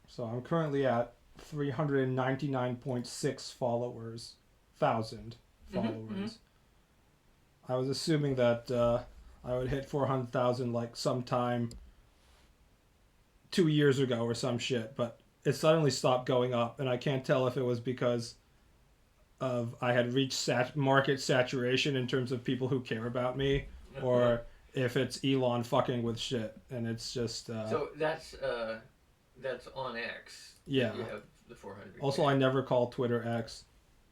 So I'm currently at 399.6 followers. 1,000 followers. I was assuming that I would hit 400,000 like sometime 2 years ago or some shit, but it suddenly stopped going up, and I can't tell if it was because of I had reached market saturation in terms of people who care about me, or if it's Elon fucking with shit, and it's just. So that's on X. Yeah. You have the 400. Also, I never call Twitter X.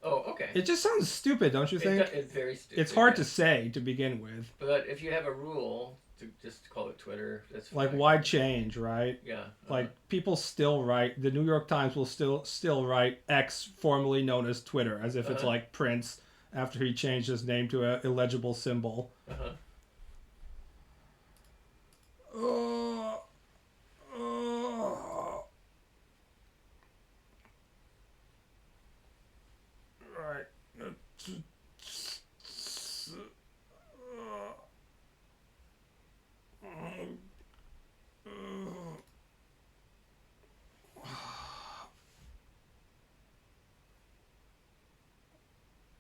Oh, okay. It just sounds stupid, don't you think? It's very stupid. It's hard to say to begin with. But if you have a rule to just call it Twitter, that's fine. Like, why change, right? Yeah. Like, people still write. The New York Times will still write X, formerly known as Twitter, as if it's like Prince after he changed his name to an illegible symbol. Right.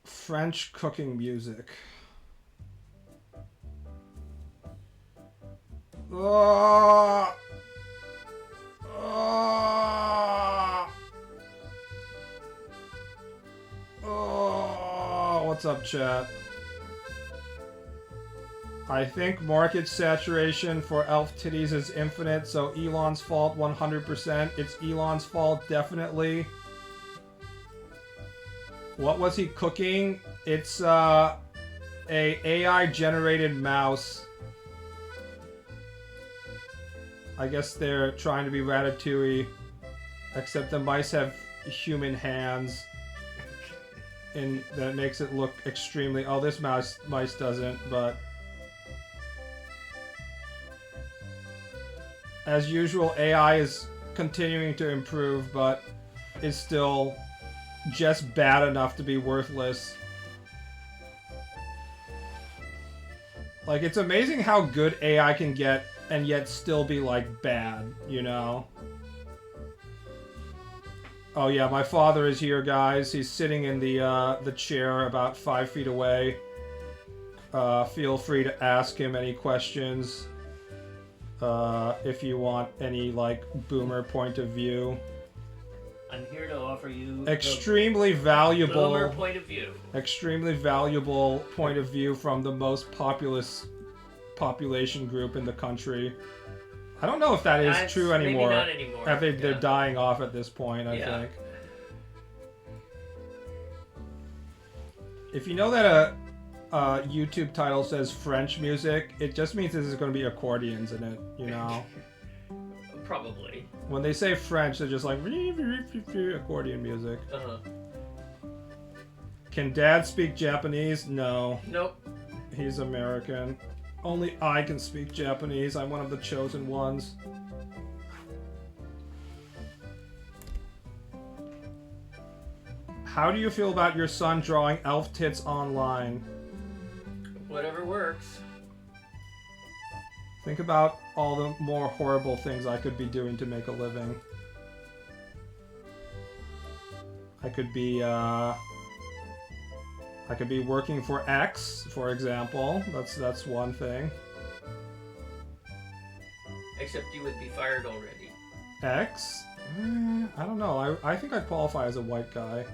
French cooking music. Oh, what's up, chat? I think market saturation for elf titties is infinite, so Elon's fault 100%. It's Elon's fault, definitely. What was he cooking? It's a AI generated mouse. I guess they're trying to be Ratatouille, except the mice have human hands, and that makes it look extremely. Oh, this mice doesn't, but as usual, AI is continuing to improve, but is still just bad enough to be worthless. Like, it's amazing how good AI can get and yet still be, like, bad, you know? Oh yeah, my father is here, guys. He's sitting in the chair about 5 feet away. Feel free to ask him any questions. If you want any, like, boomer point of view. I'm here to offer you extremely valuable boomer point of view. Extremely valuable point of view from the most populous population group in the country. I don't know if that is true anymore. Maybe not anymore. I think they're dying off at this point, I think. If you know that a YouTube title says French music, it just means there's going to be accordions in it, you know? Probably. When they say French, they're just like accordion music. Can Dad speak Japanese? No. Nope. He's American. Only I can speak Japanese. I'm one of the chosen ones. How do you feel about your son drawing elf tits online? Whatever works. Think about all the more horrible things I could be doing to make a living. I could be working for X, for example. That's one thing. Except you would be fired already. X? I don't know. I think I'd qualify as a white guy.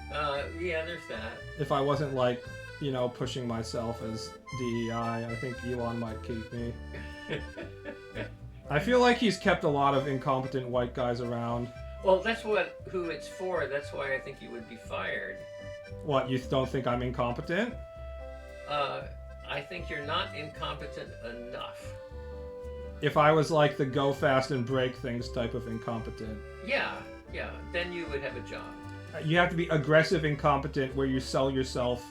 Yeah, there's that. If I wasn't, like, you know, pushing myself as DEI, I think Elon might keep me. I feel like he's kept a lot of incompetent white guys around. Well, that's who it's for. That's why I think you would be fired. What, you don't think I'm incompetent? I think you're not incompetent enough. If I was like the go fast and break things type of incompetent. Yeah, then you would have a job. You have to be aggressive incompetent where you sell yourself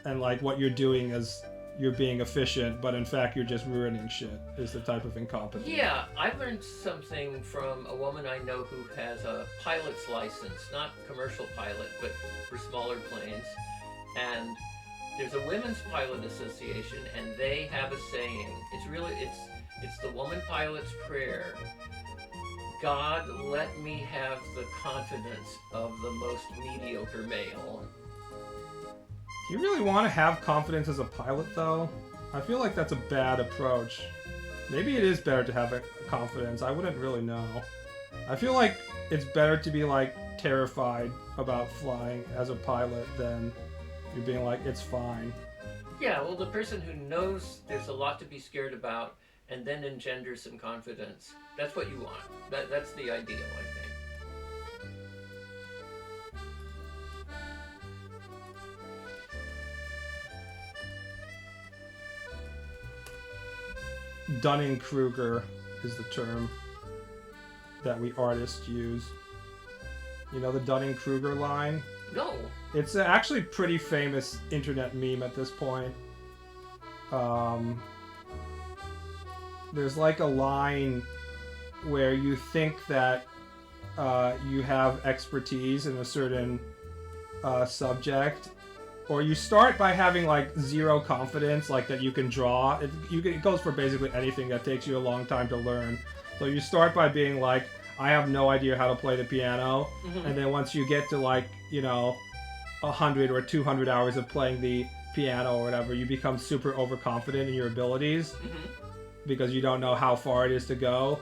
and like what you're doing is you're being efficient, but in fact you're just ruining shit is the type of incompetence. Yeah, I learned something from a woman I know who has a pilot's license, not commercial pilot, but for smaller planes. And there's a Women's Pilot Association, and they have a saying. It's the woman pilot's prayer. God, let me have the confidence of the most mediocre male. Do you really want to have confidence as a pilot, though? I feel like that's a bad approach. Maybe it is better to have confidence. I wouldn't really know. I feel like it's better to be, like, terrified about flying as a pilot than you being like, it's fine. Yeah, well, the person who knows there's a lot to be scared about and then engenders some confidence. That's what you want. That's the ideal, I think. Dunning-Kruger is the term that we artists use. You know the Dunning-Kruger line? No. It's actually a pretty famous internet meme at this point. There's like a line where you think that you have expertise in a certain subject, or you start by having like zero confidence, like that you can draw. It goes for basically anything that takes you a long time to learn. So you start by being like, I have no idea how to play the piano, and then once you get to like, 100 or 200 hours of playing the piano or whatever, you become super overconfident in your abilities because you don't know how far it is to go.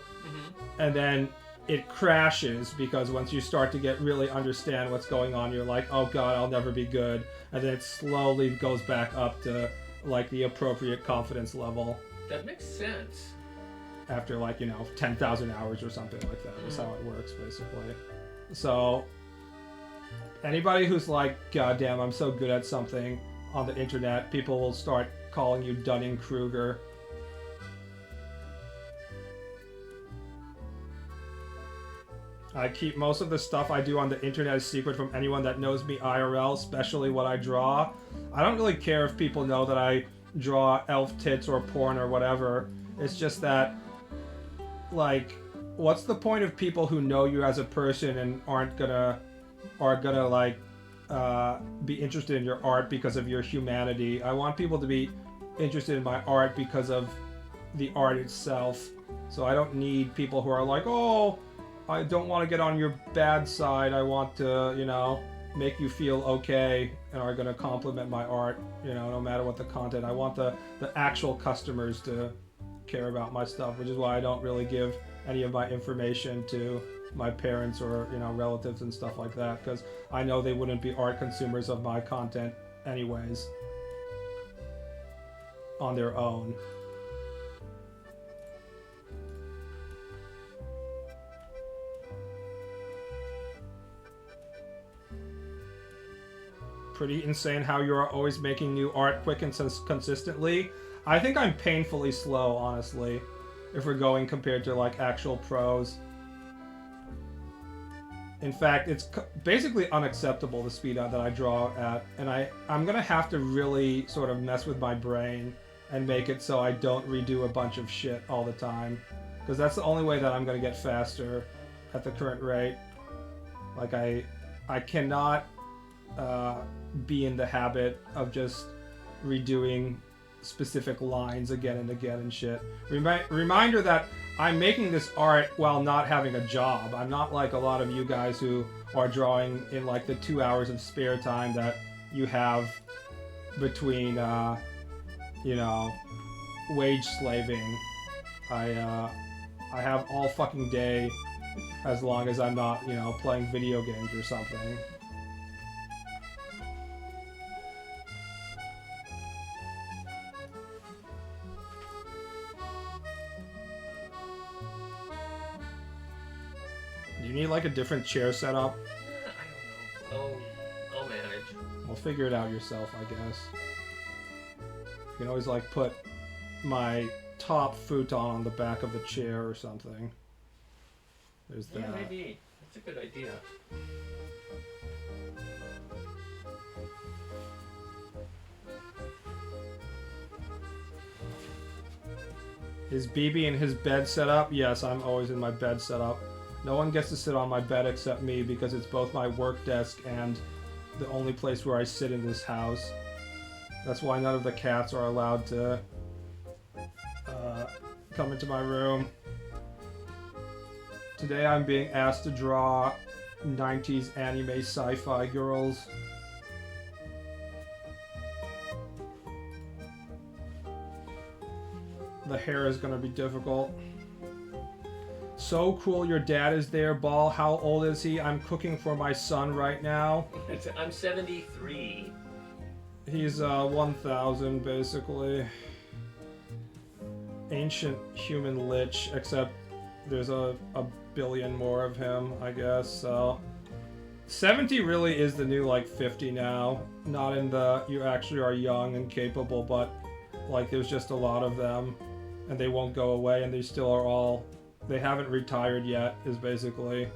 And then it crashes because once you start to get really understand what's going on, you're like, oh god, I'll never be good. And then it slowly goes back up to like the appropriate confidence level. That makes sense. After like, 10,000 hours or something like that is how it works basically. So anybody who's like, god damn, I'm so good at something on the internet, people will start calling you Dunning-Kruger. I keep most of the stuff I do on the internet a secret from anyone that knows me IRL, especially what I draw. I don't really care if people know that I draw elf tits or porn or whatever. It's just that, like, what's the point of people who know you as a person and are gonna like be interested in your art because of your humanity? I want people to be interested in my art because of the art itself. So I don't need people who are like, oh, I don't want to get on your bad side. I want to, make you feel okay and are going to compliment my art, no matter what the content. I want the actual customers to care about my stuff, which is why I don't really give any of my information to my parents or, relatives and stuff like that, because I know they wouldn't be art consumers of my content anyways on their own. Pretty insane how you are always making new art quick and consistently. I think I'm painfully slow, honestly, if we're going compared to like actual pros. In fact, it's basically unacceptable the speed that I draw at, and I'm gonna have to really sort of mess with my brain and make it so I don't redo a bunch of shit all the time, because that's the only way that I'm gonna get faster at the current rate. Like I cannot be in the habit of just redoing specific lines again and again and shit. Reminder that I'm making this art while not having a job. I'm not like a lot of you guys who are drawing in like the 2 hours of spare time that you have between, wage slaving. I have all fucking day as long as I'm not, playing video games or something. You need like a different chair setup? I don't know. I'll manage. Well, figure it out yourself, I guess. You can always like put my top futon on the back of the chair or something. There's that. Yeah, maybe. That's a good idea. Is BB in his bed set up? Yes, I'm always in my bed set up. No one gets to sit on my bed except me because it's both my work desk and the only place where I sit in this house. That's why none of the cats are allowed to come into my room. Today I'm being asked to draw 90s anime sci-fi girls. The hair is gonna be difficult. So cool your dad is there, Ball. How old is he? I'm cooking for my son right now. I'm 73. He's 1000 basically. Ancient human lich, except there's a billion more of him, I guess, so 70 really is the new like 50 now. Not in the you actually are young and capable, but like there's just a lot of them and they won't go away and they still are all they haven't retired yet is basically.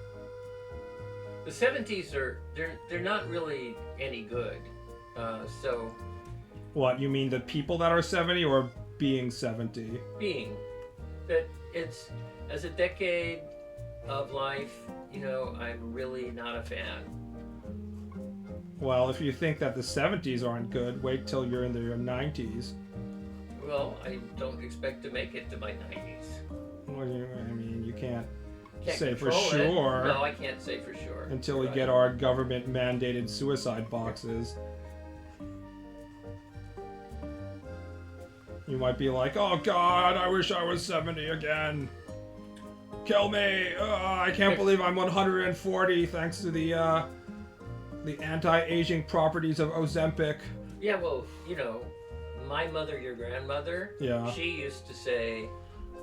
The 70s are they're not really any good. So What, you mean the people that are 70 or being 70? being that it's as a decade of life, you know, I'm really not a fan. Well, if you think that the 70s aren't good, wait till you're in your 90s. Well, I don't expect to make it to my 90s. Well, I mean, you can't Can't say for control it. sure. No, I can't say for sure. Until we Right. get our government-mandated suicide boxes. You might be like, oh god, I wish I was 70 again. Kill me! I can't believe I'm 140 thanks to the anti-aging properties of Ozempic. Yeah, well, you know, my mother, your grandmother, Yeah. she used to say,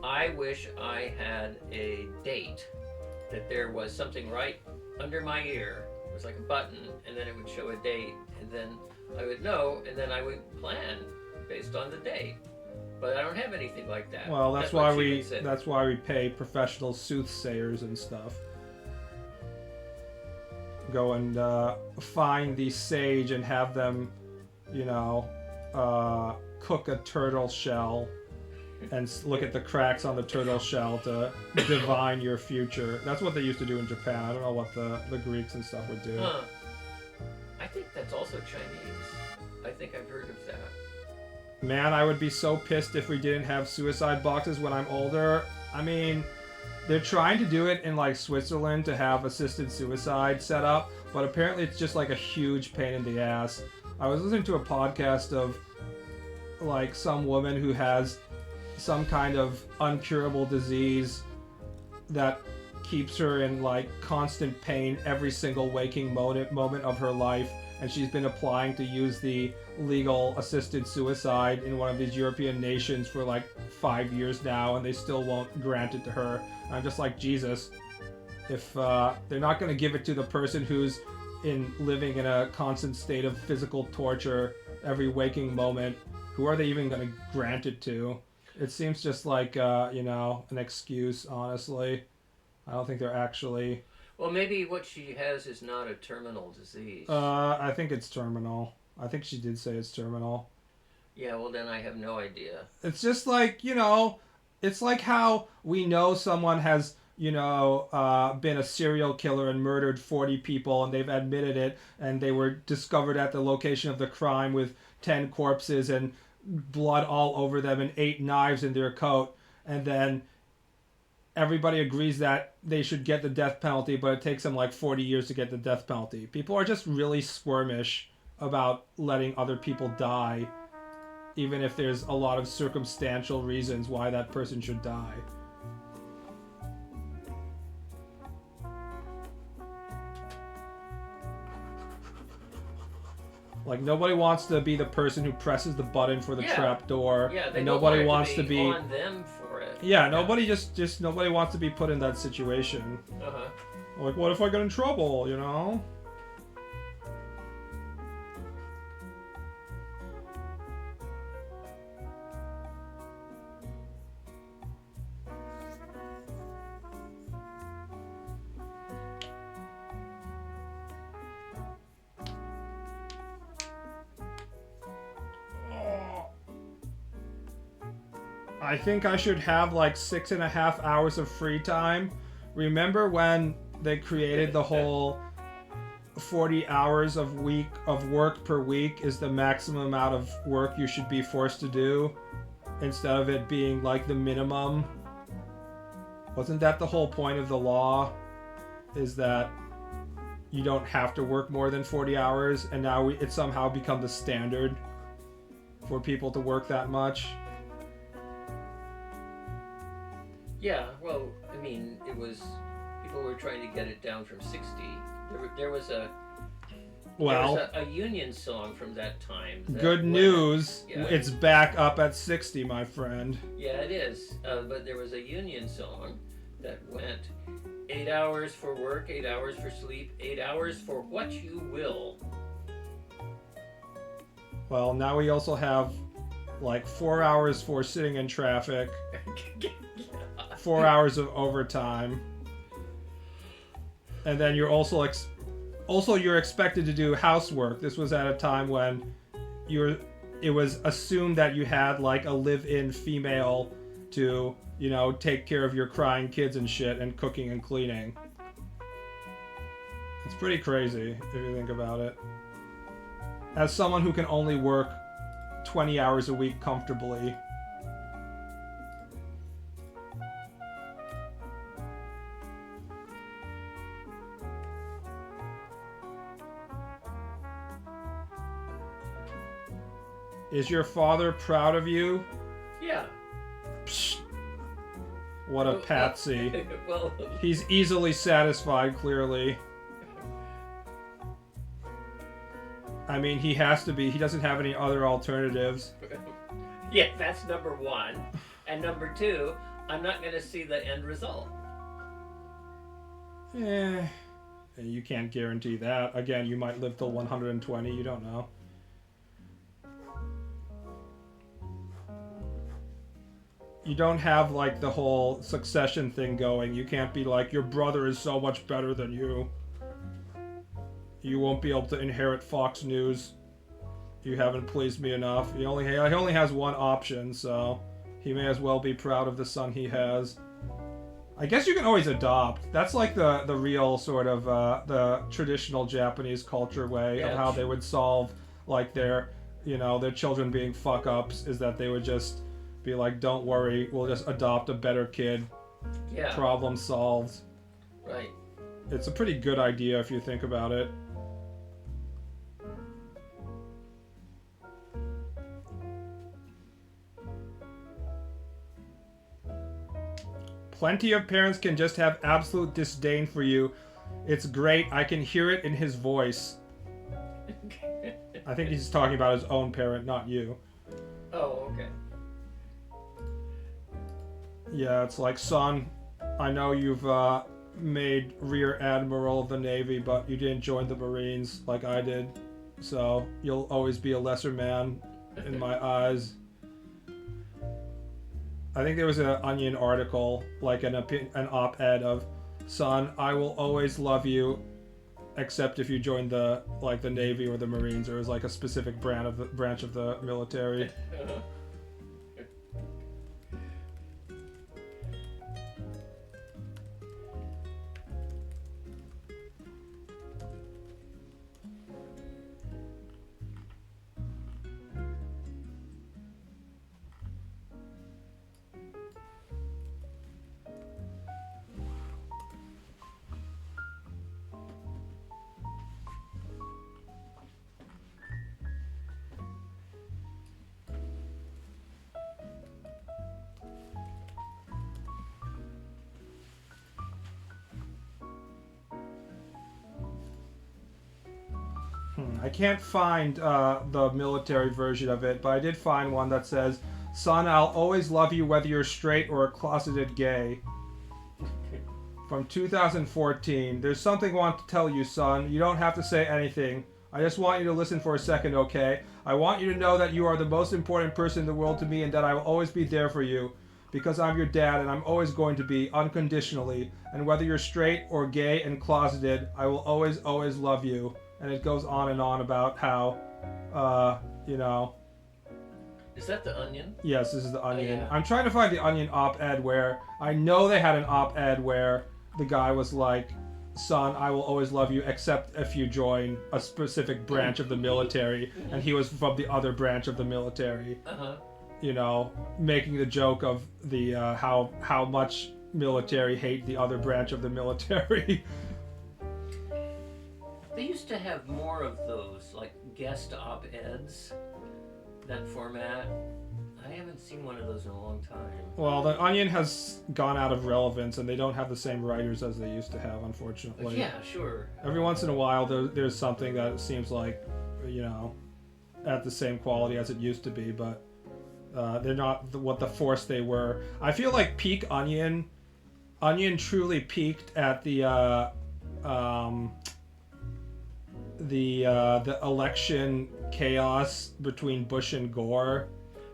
I wish I had a date, that there was something right under my ear. It was like a button, and then it would show a date, and then I would know, and then I would plan based on the date. But I don't have anything like that. Well, that's what why she would say. that's why we pay professional soothsayers and stuff. Go and find the sage and have them, you know, cook a turtle shell and look at the cracks on the turtle shell to divine your future. That's what they used to do in Japan. I don't know what the Greeks and stuff would do. Huh. I think that's also Chinese. I think I've heard of that. Man, I would be so pissed if we didn't have suicide boxes when I'm older. I mean, they're trying to do it in like Switzerland to have assisted suicide set up, but apparently it's just like a huge pain in the ass. I was listening to a podcast of like some woman who has some kind of uncurable disease that keeps her in like constant pain every single waking moment of her life, and she's been applying to use the legal assisted suicide in one of these European nations for like 5 years now, and they still won't grant it to her. And I'm just like, Jesus, if they're not going to give it to the person who's living in a constant state of physical torture every waking moment, who are they even going to grant it to? It seems just like, you know, an excuse, honestly. I don't think they're actually... Well, maybe what she has is not a terminal disease. I think it's terminal. I think she did say it's terminal. Yeah, well then I have no idea. It's just like, you know, it's like how we know someone has, you know, been a serial killer and murdered 40 people and they've admitted it and they were discovered at the location of the crime with 10 corpses and blood all over them and 8 knives in their coat, and then everybody agrees that they should get the death penalty, but it takes them like 40 years to get the death penalty. People are just really squirmish about letting other people die, even if there's a lot of circumstantial reasons why that person should die. Like, nobody wants to be the person who presses the button for the trap door. Yeah, they and don't nobody want wants to be on them for it. Yeah, nobody just nobody wants to be put in that situation. Uh-huh. Like, what if I get in trouble, you know? I think I should have like 6.5 hours of free time. Remember when they created the whole 40 hours of work per week is the maximum amount of work you should be forced to do, instead of it being like the minimum? Wasn't that the whole point of the law? Is that you don't have to work more than 40 hours, and now it's somehow become the standard for people to work that much? Yeah, well, I mean, it was, people were trying to get it down from 60. There was a union song from that time. Good news, it's back up at 60, my friend. Yeah, it is. But there was a union song that went 8 hours for work, 8 hours for sleep, 8 hours for what you will. Well, now we also have like 4 hours for sitting in traffic, 4 hours of overtime, and then you're also you're expected to do housework. This was at a time when it was assumed that you had like a live-in female to, take care of your crying kids and shit, and cooking and cleaning. It's pretty crazy if you think about it. As someone who can only work 20 hours a week comfortably, is your father proud of you? Yeah. Psst. What a patsy. Well, he's easily satisfied, clearly. I mean, he has to be. He doesn't have any other alternatives. Yeah, that's number one. And number two, I'm not going to see the end result. You can't guarantee that. Again, you might live till 120. You don't know. You don't have like the whole succession thing going. You can't be like, your brother is so much better than you. You won't be able to inherit Fox News. You haven't pleased me enough. He only has one option, so he may as well be proud of the son he has. I guess you can always adopt. That's like the real sort of the traditional Japanese culture way of how they would solve like their children being fuck ups, is that they would just be like, don't worry, we'll just adopt a better kid. Yeah. Problem solved. Right. It's a pretty good idea if you think about it. Plenty of parents can just have absolute disdain for you. It's great. I can hear it in his voice. I think he's talking about his own parent, not you. Oh, okay. Yeah, it's like, son, I know you've made Rear Admiral of the Navy, but you didn't join the Marines like I did. So you'll always be a lesser man in my eyes. I think there was an Onion article, like an op-ed of, son, I will always love you, except if you join the Navy or the Marines, or as like a specific branch of the military. I can't find the military version of it, but I did find one that says, son, I'll always love you whether you're straight or a closeted gay. From 2014. There's something I want to tell you, son. You don't have to say anything. I just want you to listen for a second, okay? I want you to know that you are the most important person in the world to me, and that I will always be there for you. Because I'm your dad, and I'm always going to be, unconditionally. And whether you're straight or gay and closeted, I will always, always love you. And it goes on and on about how, Is that the Onion? Yes, this is the Onion. Oh, yeah. I'm trying to find the Onion op-ed where, I know they had an op-ed where the guy was like, son, I will always love you except if you join a specific branch of the military. And he was from the other branch of the military. Uh-huh. Making the joke of the how much military hate the other branch of the military. They used to have more of those, like guest op-eds, that format. I haven't seen one of those in a long time. Well, the Onion has gone out of relevance, and they don't have the same writers as they used to have, unfortunately. Yeah, sure. Every once in a while, there's something that seems like, at the same quality as it used to be, but they're not what the force they were. I feel like peak Onion truly peaked at the election chaos between Bush and Gore.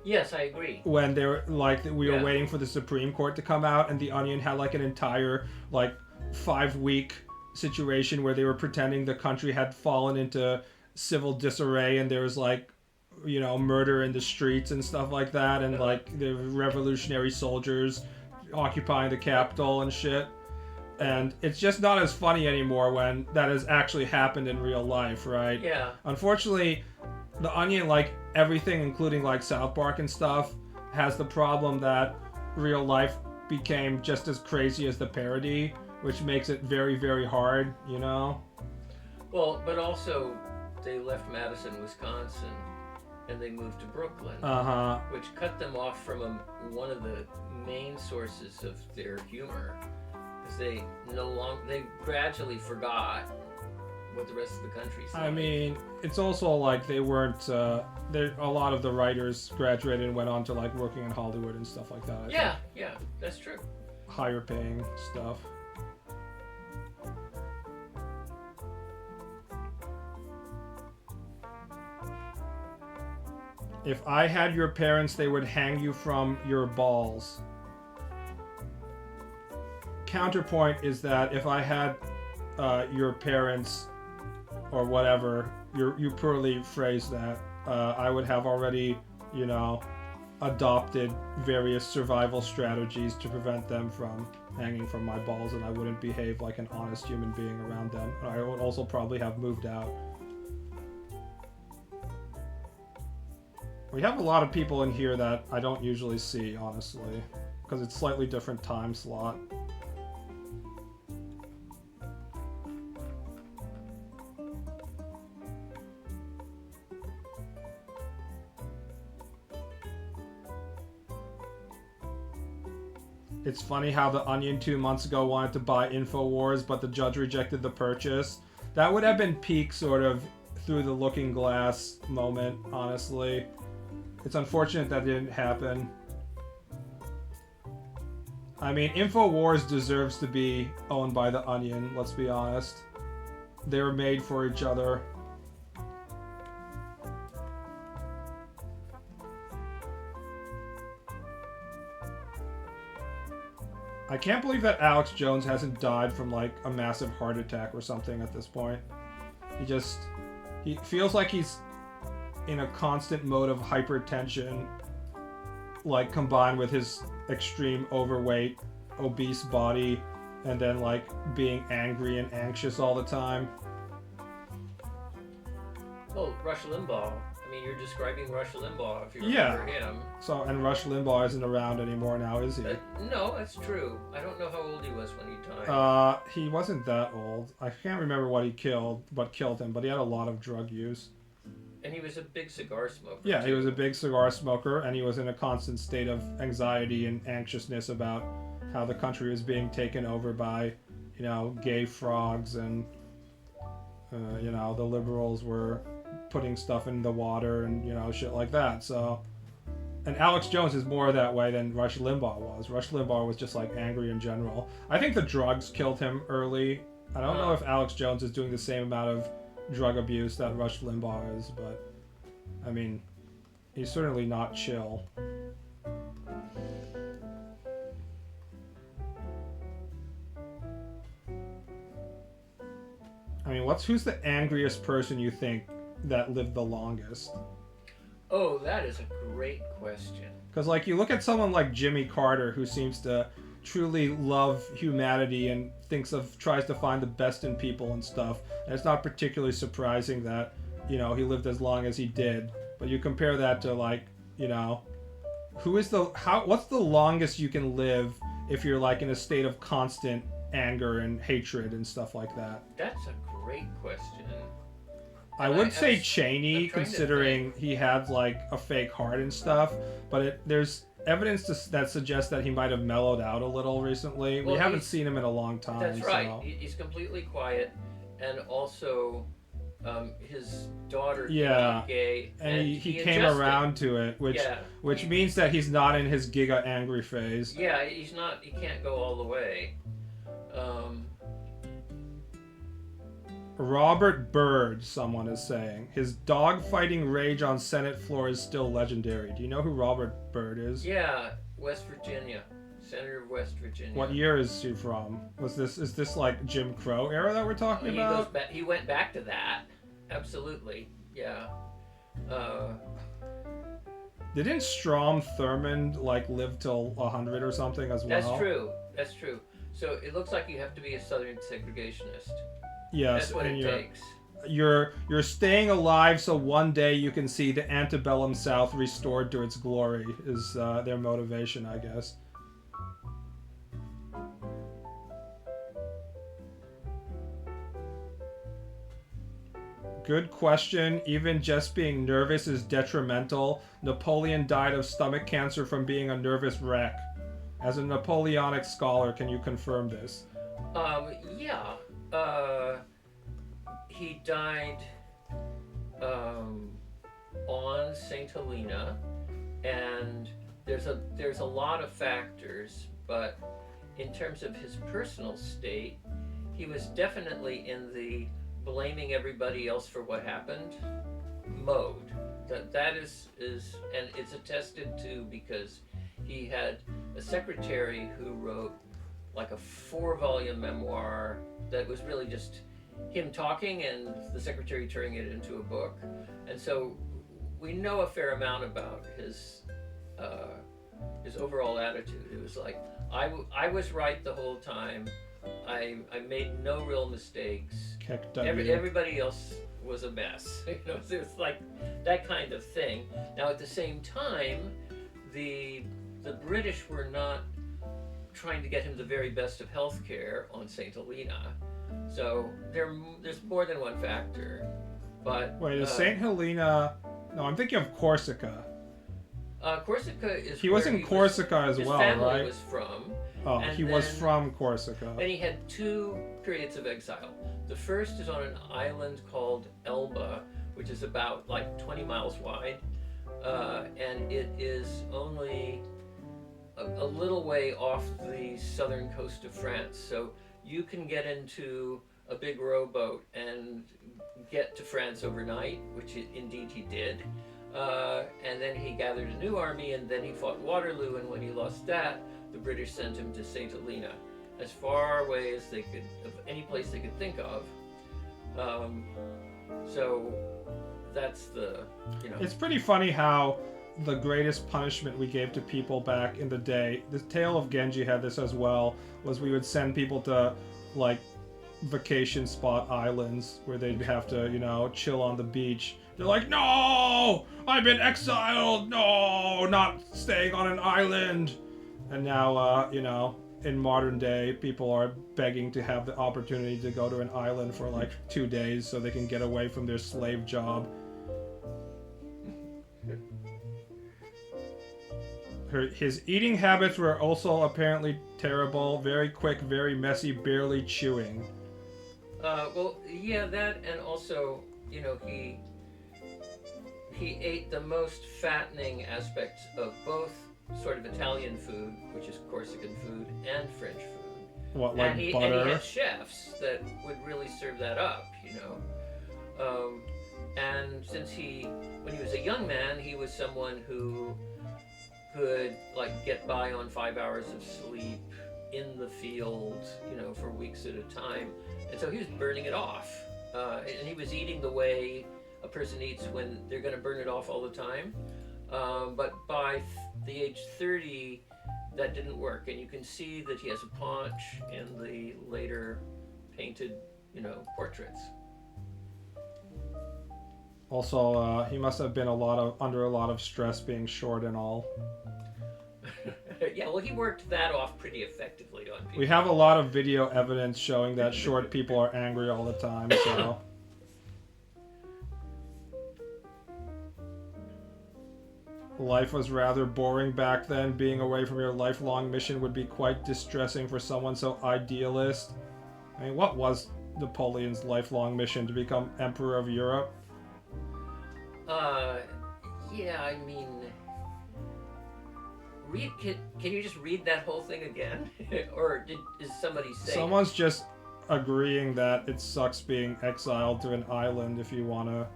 Yes, I agree. When they were we were waiting for the Supreme Court to come out, and the Onion had like an entire 5-week situation where they were pretending the country had fallen into civil disarray, and there was murder in the streets and stuff like that, and the revolutionary soldiers occupying the Capitol and shit. And it's just not as funny anymore when that has actually happened in real life, right? Yeah. Unfortunately, the Onion, like everything, including South Park and stuff, has the problem that real life became just as crazy as the parody, which makes it very, very hard, Well, but also, they left Madison, Wisconsin, and they moved to Brooklyn, which cut them off from one of the main sources of their humor, because they gradually forgot what the rest of the country's like. I mean, it's also they weren't. A lot of the writers graduated and went on to working in Hollywood and stuff like that. Yeah, that's true. Higher paying stuff. If I had your parents, they would hang you from your balls. Counterpoint is that if I had your parents, or whatever, you poorly phrased that, I would have already, adopted various survival strategies to prevent them from hanging from my balls, and I wouldn't behave like an honest human being around them. I would also probably have moved out. We have a lot of people in here that I don't usually see, honestly, because it's slightly different time slot. It's funny how the Onion 2 months ago wanted to buy InfoWars, but the judge rejected the purchase. That would have been peak sort of through the looking glass moment, honestly. It's unfortunate that didn't happen. I mean, InfoWars deserves to be owned by the Onion, let's be honest. They were made for each other. I can't believe that Alex Jones hasn't died from a massive heart attack or something at this point. He feels like he's in a constant mode of hypertension, combined with his extreme overweight, obese body, and then being angry and anxious all the time. Well, Rush Limbaugh. I mean, you're describing Rush Limbaugh if you remember him. So, and Rush Limbaugh isn't around anymore now, is he? No, that's true. I don't know how old he was when he died. He wasn't that old. I can't remember what killed him, but he had a lot of drug use. And he was a big cigar smoker. Yeah, too. He was a big cigar smoker, and he was in a constant state of anxiety and anxiousness about how the country was being taken over by, gay frogs, and, the liberals were putting stuff in the water and, shit like that. So, and Alex Jones is more that way than Rush Limbaugh was. Rush Limbaugh was just, angry in general. I think the drugs killed him early. I don't know if Alex Jones is doing the same amount of drug abuse that Rush Limbaugh is, but I mean, he's certainly not chill. I mean, who's the angriest person you think that lived the longest? Oh, that is a great question. Because you look at someone like Jimmy Carter, who seems to truly love humanity and tries to find the best in people and stuff. And it's not particularly surprising that, he lived as long as he did. But you compare that to what's the longest you can live if you're like in a state of constant anger and hatred and stuff like that. That's a great question. I would say I'm Cheney, trying to considering he had like a fake heart and stuff, but there's evidence that suggests that he might have mellowed out a little recently. Well, we haven't seen him in a long time. That's right. So. He's completely quiet, and also his daughter Yeah, gay, and he came adjusted. around to it, which means that he's not in his giga angry phase. Yeah, he's not. He can't go all the way. Robert Byrd, someone is saying. His dog-fighting rage on Senate floor is still legendary. Do you know who Robert Byrd is? Yeah, West Virginia. Senator of West Virginia. What year is he from? Is this like Jim Crow era that we're talking about? He went back to that. Absolutely. Yeah. Didn't Strom Thurmond like live till 100 or something as well? That's true. So it looks like you have to be a Southern segregationist. Yes, that's what it takes. You're staying alive so one day you can see the antebellum South restored to its glory is their motivation, I guess. Good question. Even just being nervous is detrimental. Napoleon died of stomach cancer from being a nervous wreck. As a Napoleonic scholar, can you confirm this? Yeah. He died on St. Helena, and there's a lot of factors, but in terms of his personal state, he was definitely in the blaming everybody else for what happened mode. That is and it's attested to because he had a secretary who wrote like a 4-volume memoir that was really just him talking and the secretary turning it into a book. And so we know a fair amount about his overall attitude. It was like, I was right the whole time. I made no real mistakes. Everybody else was a mess. You know, so it's like that kind of thing. Now at the same time, the British were not trying to get him the very best of health care on St. Helena. So there's more than one factor. But wait, is St. Helena? No, I'm thinking of Corsica. Corsica is. He was in Corsica as well, right? His family was from. Oh, he was from Corsica. Then he had 2 periods of exile. The first is on an island called Elba, which is about like 20 miles wide, and it is only a little way off the southern coast of France. So you can get into a big rowboat and get to France overnight, which indeed he did. And then he gathered a new army, and then he fought Waterloo, and when he lost that, the British sent him to St. Helena, as far away as they could, of any place they could think of. So that's the, you know. It's pretty funny how the greatest punishment we gave to people back in the day, the Tale of Genji had this as well, was we would send people to, like, vacation spot islands where they'd have to, you know, chill on the beach. They're like, no! I've been exiled! No! Not staying on an island! And now, you know, in modern day, people are begging to have the opportunity to go to an island for like 2 days so they can get away from their slave job. His eating habits were also apparently terrible. Very quick, very messy, barely chewing. Well, yeah, that, and also, you know, he ate the most fattening aspects of both sort of Italian food, which is Corsican food, and French food. What, like and butter? And he had chefs that would really serve that up, you know. And since when he was a young man, he was someone who could, like, get by on 5 hours of sleep in the field, you know, for weeks at a time. And so he was burning it off. And he was eating the way a person eats when they're going to burn it off all the time. But by the age 30, that didn't work. And you can see that he has a paunch in the later painted, you know, portraits. Also, he must have been under a lot of stress being short and all. Yeah, well, he worked that off pretty effectively on people. We have a lot of video evidence showing that short people are angry all the time, so... Life was rather boring back then. Being away from your lifelong mission would be quite distressing for someone so idealist. I mean, what was Napoleon's lifelong mission? To become Emperor of Europe? Yeah, I mean... Can you just read that whole thing again? Or is somebody saying... Someone's just agreeing that it sucks being exiled to an island if you want to,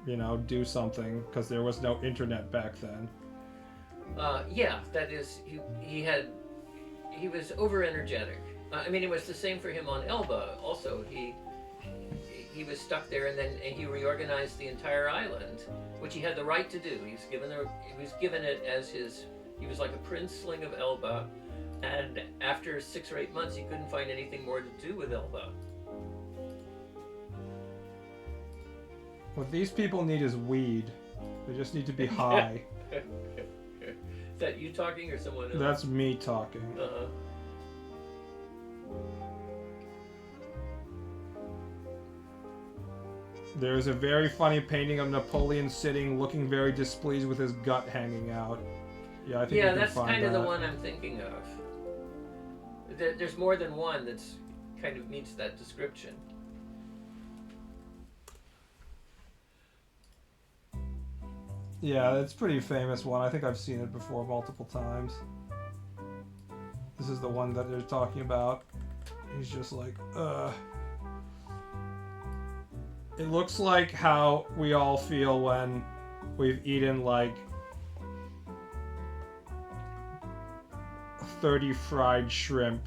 you know, do something, because there was no internet back then. Yeah, that is... He was over-energetic. I mean, it was the same for him on Elba. Also, he was stuck there, and then he reorganized the entire island, which he had the right to do. He was given it as his... He was like a princeling of Elba, and after 6 or 8 months, he couldn't find anything more to do with Elba. What these people need is weed. They just need to be high. Is that you talking or someone else? That's me talking. Uh-huh. There's a very funny painting of Napoleon sitting, looking very displeased with his gut hanging out. Yeah, I think you can that's find kind of that. the one I'm thinking of. There's more than one that's kind of meets that description. Yeah, it's a pretty famous one. I think I've seen it before multiple times. This is the one that they're talking about. He's just like, ugh. It looks like how we all feel when we've eaten like 30 fried shrimp,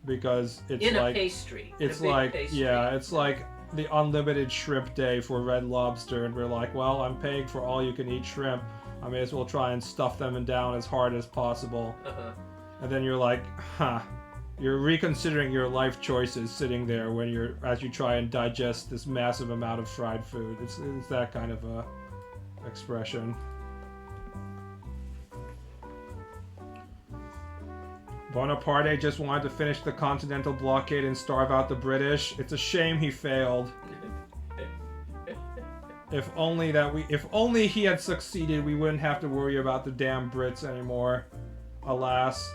because it's in like a pastry. it's in a big like pastry. yeah, it's like the unlimited shrimp day for Red Lobster, and we're like, well, I'm paying for all you can eat shrimp. I may as well try and stuff them down as hard as possible. Uh-huh. And then you're like, huh. You're reconsidering your life choices sitting there as you try and digest this massive amount of fried food. It's that kind of a expression. Bonaparte just wanted to finish the continental blockade and starve out the British. It's a shame he failed. If only he had succeeded, we wouldn't have to worry about the damn Brits anymore. Alas.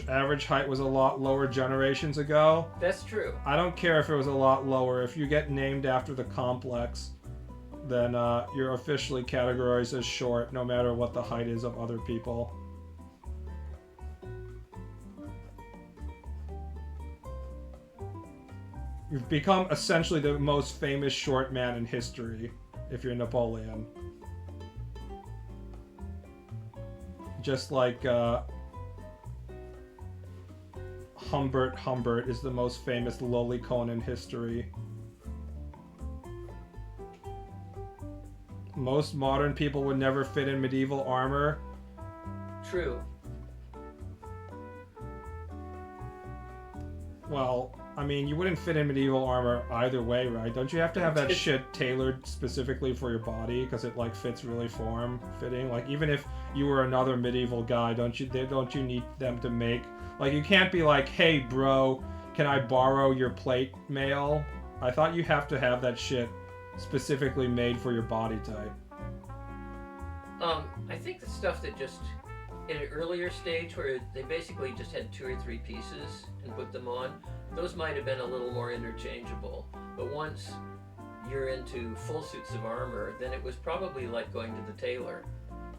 Average height was a lot lower generations ago. That's true. I don't care if it was a lot lower. If you get named after the complex, then you're officially categorized as short, no matter what the height is of other people. You've become essentially the most famous short man in history, if you're Napoleon. Just like Humbert is the most famous lolicon in history. Most modern people would never fit in medieval armor. True. Well, I mean, you wouldn't fit in medieval armor either way, right? Don't you have to have that shit tailored specifically for your body because it like fits really form-fitting? Like even if you were another medieval guy, don't you need them to make, like, you can't be like, hey bro, can I borrow your plate mail? I thought you have to have that shit specifically made for your body type. I think the stuff that just in an earlier stage where they basically just had 2 or 3 pieces and put them on, those might have been a little more interchangeable. But once you're into full suits of armor, then it was probably like going to the tailor.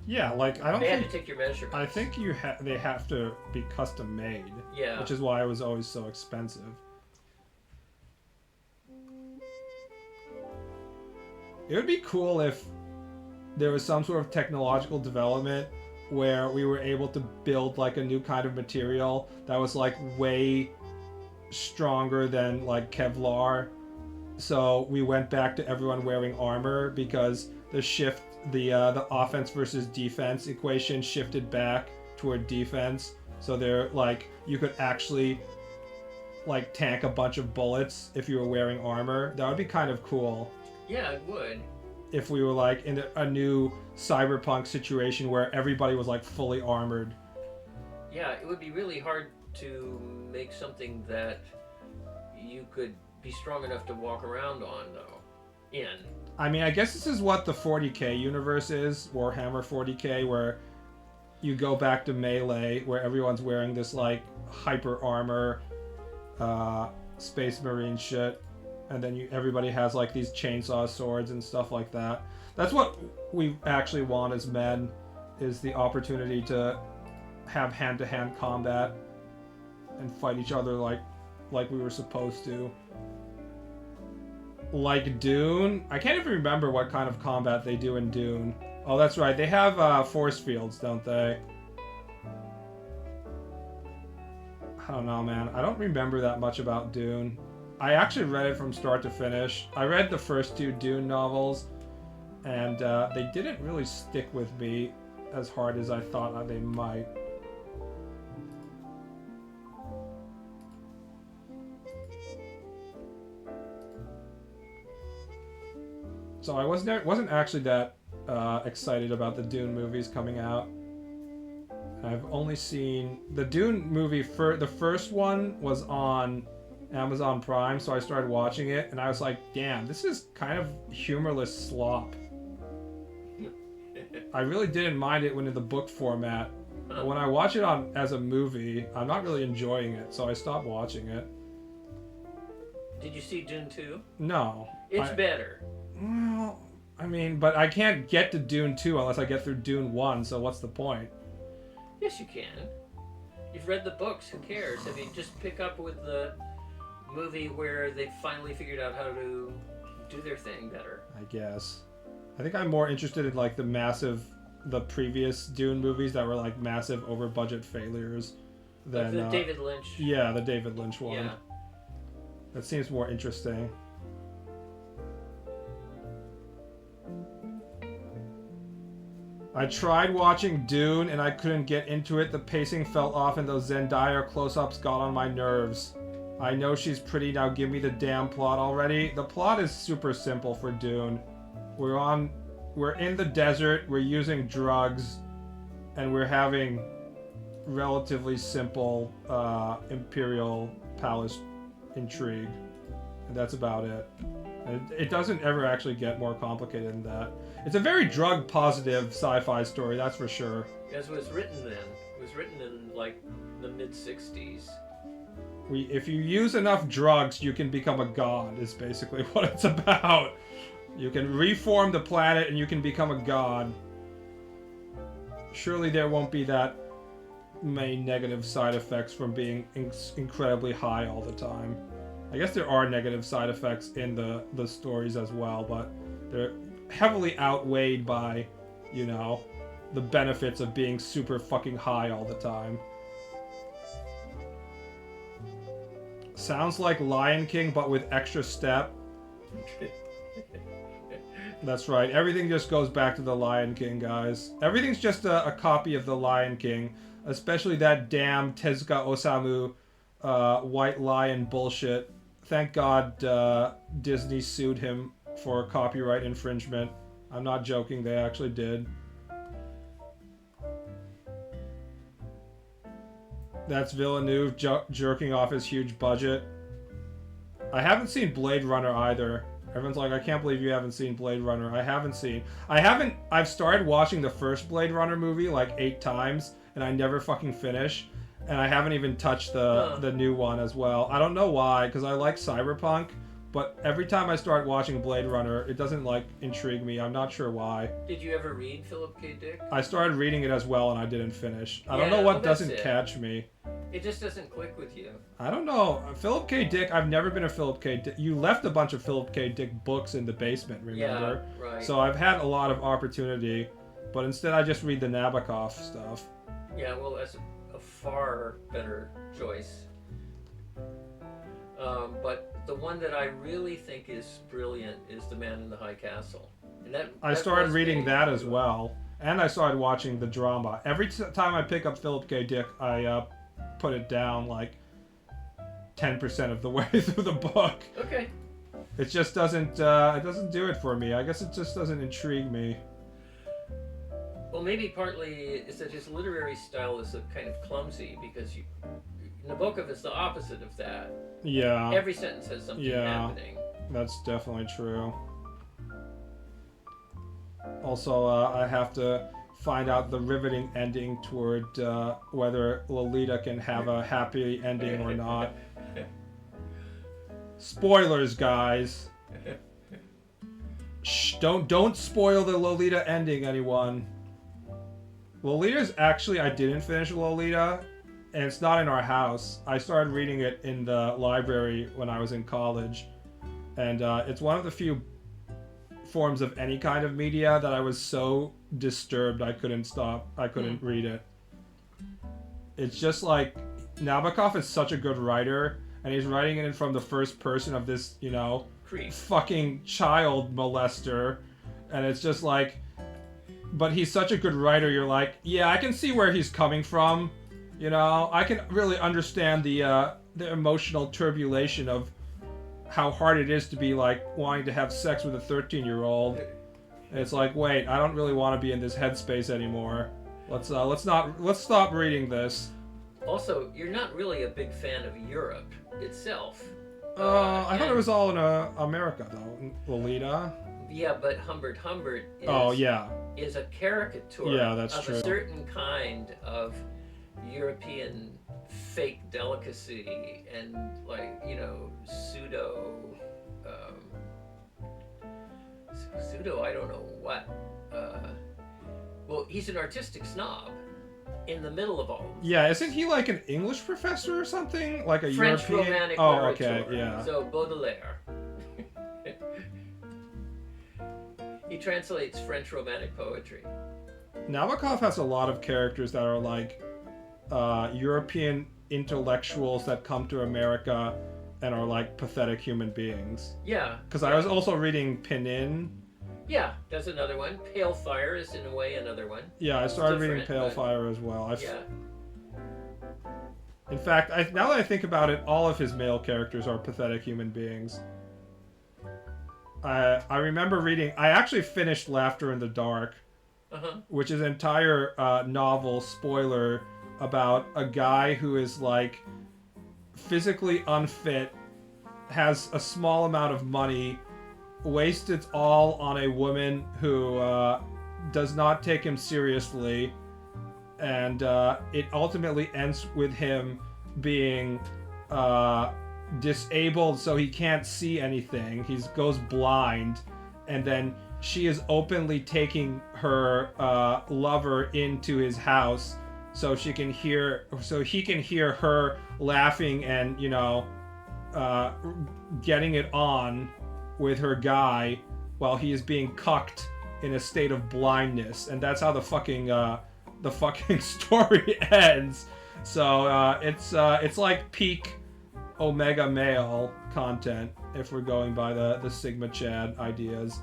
Yeah, like I don't they think had to take your measurements. I think they have to be custom made. Yeah. Which is why it was always so expensive. It would be cool if there was some sort of technological development where we were able to build like a new kind of material that was like way stronger than like Kevlar. So we went back to everyone wearing armor because the offense versus defense equation shifted back toward defense. So they're like, you could actually like tank a bunch of bullets if you were wearing armor. That would be kind of cool. Yeah, it would. If we were like in a new cyberpunk situation where everybody was like fully armored. Yeah, it would be really hard to make something that you could be strong enough to walk around on, though. I mean, I guess this is what the 40k universe is, Warhammer 40k, where you go back to Melee, where everyone's wearing this like hyper armor, Space Marine shit, and then everybody has like these chainsaw swords and stuff like that. That's what we actually want as men, is the opportunity to have hand-to-hand combat and fight each other like we were supposed to. Like Dune. I can't even remember what kind of combat they do in Dune. Oh, that's right. They have force fields, don't they? I don't know, man. I don't remember that much about Dune. I actually read it from start to finish. I read the first 2 Dune novels, and they didn't really stick with me as hard as I thought they might. So I wasn't actually that excited about the Dune movies coming out. I've only seen the Dune movie. The first one was on Amazon Prime, so I started watching it, and I was like, damn, this is kind of humorless slop. I really didn't mind it when in the book format, but when I watch it as a movie, I'm not really enjoying it, so I stopped watching it. Did you see Dune 2? No. It's better. Well, I mean, but I can't get to Dune 2 unless I get through Dune 1, so what's the point? Yes, you can. You've read the books, who cares? I mean, just pick up with the movie where they finally figured out how to do their thing better. I guess. I think I'm more interested in like the previous Dune movies that were like massive over budget failures than like the David Lynch. Yeah, the David Lynch one. Yeah. That seems more interesting. I tried watching Dune and I couldn't get into it. The pacing fell off and those Zendaya close-ups got on my nerves. I know she's pretty, now give me the damn plot already. The plot is super simple for Dune. We're in the desert, we're using drugs, and we're having relatively simple Imperial Palace intrigue. And that's about it. It doesn't ever actually get more complicated than that. It's a very drug-positive sci-fi story, that's for sure. As was written then. It was written in, like, the mid-60s. If you use enough drugs, you can become a god, is basically what it's about. You can reform the planet and you can become a god. Surely there won't be that many negative side effects from being incredibly high all the time. I guess there are negative side effects in the stories as well, but they're heavily outweighed by, you know, the benefits of being super fucking high all the time. Sounds like Lion King, but with extra step. That's right. Everything just goes back to the Lion King, guys. Everything's just a copy of the Lion King, especially that damn Tezuka Osamu White Lion bullshit. Thank God Disney sued him for copyright infringement. I'm not joking, they actually did. That's Villeneuve jerking off his huge budget. I haven't seen Blade Runner either. Everyone's like, I can't believe you haven't seen Blade Runner. I've started watching the first Blade Runner movie like 8 times, and I never fucking finish. And I haven't even touched the new one as well. I don't know why, because I like cyberpunk, but every time I start watching Blade Runner, it doesn't like intrigue me. I'm not sure why. Did you ever read Philip K. Dick? I started reading it as well, and I didn't finish. I don't know what doesn't catch me. It just doesn't click with you. I don't know. Philip K. Dick, I've never been a Philip K. Dick. You left a bunch of Philip K. Dick books in the basement, remember? Yeah, right. So I've had a lot of opportunity, but instead I just read the Nabokov stuff. Yeah, well, that's a far better choice. But the one that I really think is brilliant is The Man in the High Castle. And I started reading that as well, and I started watching the drama. Every time I pick up Philip K. Dick, I put it down like 10% of the way through the book. Okay. It just doesn't do it for me. I guess it just doesn't intrigue me. Well, maybe partly it's that his literary style is kind of clumsy because Nabokov is the opposite of that. Yeah. Every sentence has something happening. That's definitely true. Also, I have to find out the riveting ending toward whether Lolita can have a happy ending or not. Spoilers, guys. Shh! Don't spoil the Lolita ending, anyone. Lolita's actually, I didn't finish Lolita, and it's not in our house. I started reading it in the library when I was in college, and it's one of the few forms of any kind of media that I was so disturbed I couldn't stop. I couldn't read it. It's just like Nabokov is such a good writer, and he's writing it from the first person of this, Creep. fucking child molester, and it's just like, but he's such a good writer. You're like, yeah, I can see where he's coming from. I can really understand the emotional turbulation of how hard it is to be like wanting to have sex with a 13-year-old. And it's like, wait, I don't really want to be in this headspace anymore. Let's stop reading this. Also, you're not really a big fan of Europe itself. I thought it was all in America though. Lolita. Yeah, but Humbert is a caricature of true. A certain kind of European fake delicacy and pseudo I don't know what. Well, he's an artistic snob in the middle of all. Yeah, isn't he like an English professor or something? Like a French European? Romantic okay, literature. yeah. So Baudelaire. He translates French Romantic poetry. Nabokov has a lot of characters that are like European intellectuals that come to America and are like pathetic human beings. Yeah. Because I was also reading Pinin. Yeah, that's another one. Pale Fire is in a way another one. Yeah, I started reading Pale Fire as well. Yeah. In fact, now that I think about it, all of his male characters are pathetic human beings. I remember reading. I actually finished Laughter in the Dark, which is an entire novel spoiler about a guy who is like physically unfit, has a small amount of money, wastes it all on a woman who does not take him seriously, and it ultimately ends with him being disabled so he can't see anything. He goes blind, and then she is openly taking her lover into his house so he can hear her laughing and getting it on with her guy while he is being cucked in a state of blindness, and that's how the fucking story ends. So it's like peak Omega male content if we're going by the Sigma Chad ideas.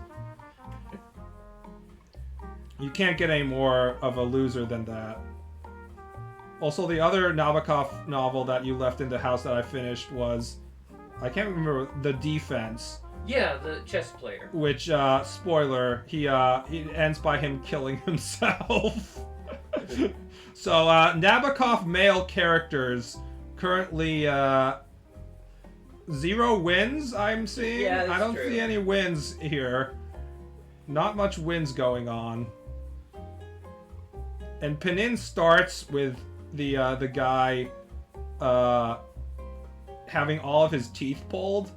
You can't get any more of a loser than that. Also, the other Nabokov novel that you left in the house that I finished was, I can't remember, The Defense. Yeah, the chess player. Which, spoiler, he ends by him killing himself. So, Nabokov male characters, currently, 0 wins, I'm seeing. Yeah, that's I don't true. see any wins here. Not much wins going on. And Pinin starts with the guy having all of his teeth pulled.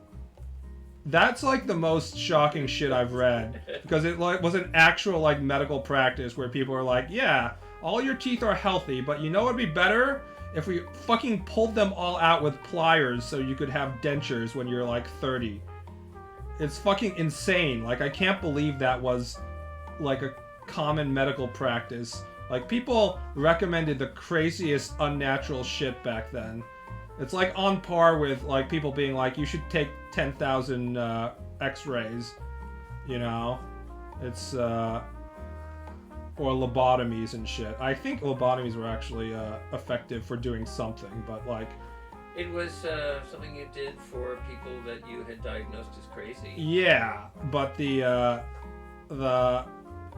That's like the most shocking shit I've read, because it like was an actual like medical practice where people are like, yeah, all your teeth are healthy, but you know what'd be better? If we fucking pulled them all out with pliers so you could have dentures when you're like 30. It's fucking insane. Like, I can't believe that was like a common medical practice. Like, people recommended the craziest unnatural shit back then. It's like on par with like people being like, you should take 10,000 x-rays, it's or lobotomies and shit. I think lobotomies were actually effective for doing something, but like It was something you did for people that you had diagnosed as crazy. Yeah, but the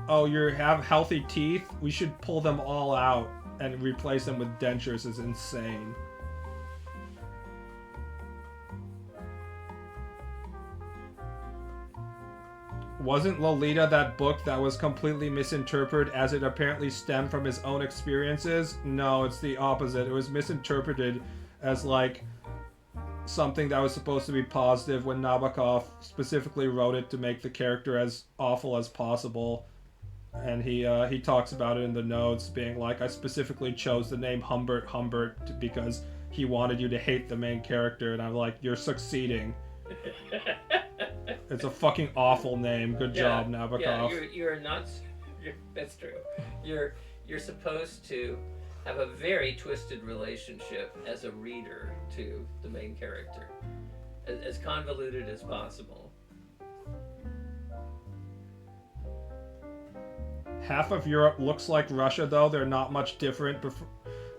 oh, you have healthy teeth? We should pull them all out and replace them with dentures is insane. Wasn't Lolita that book that was completely misinterpreted as it apparently stemmed from his own experiences? No, it's the opposite. It was misinterpreted as like something that was supposed to be positive when Nabokov specifically wrote it to make the character as awful as possible. And he talks about it in the notes, being like, I specifically chose the name Humbert because he wanted you to hate the main character, and I'm like, you're succeeding. It's a fucking awful name. Good job, Nabokov. Yeah, you're not. That's true. You're supposed to have a very twisted relationship as a reader to the main character, as convoluted as possible. Half of Europe looks like Russia, though. They're not much different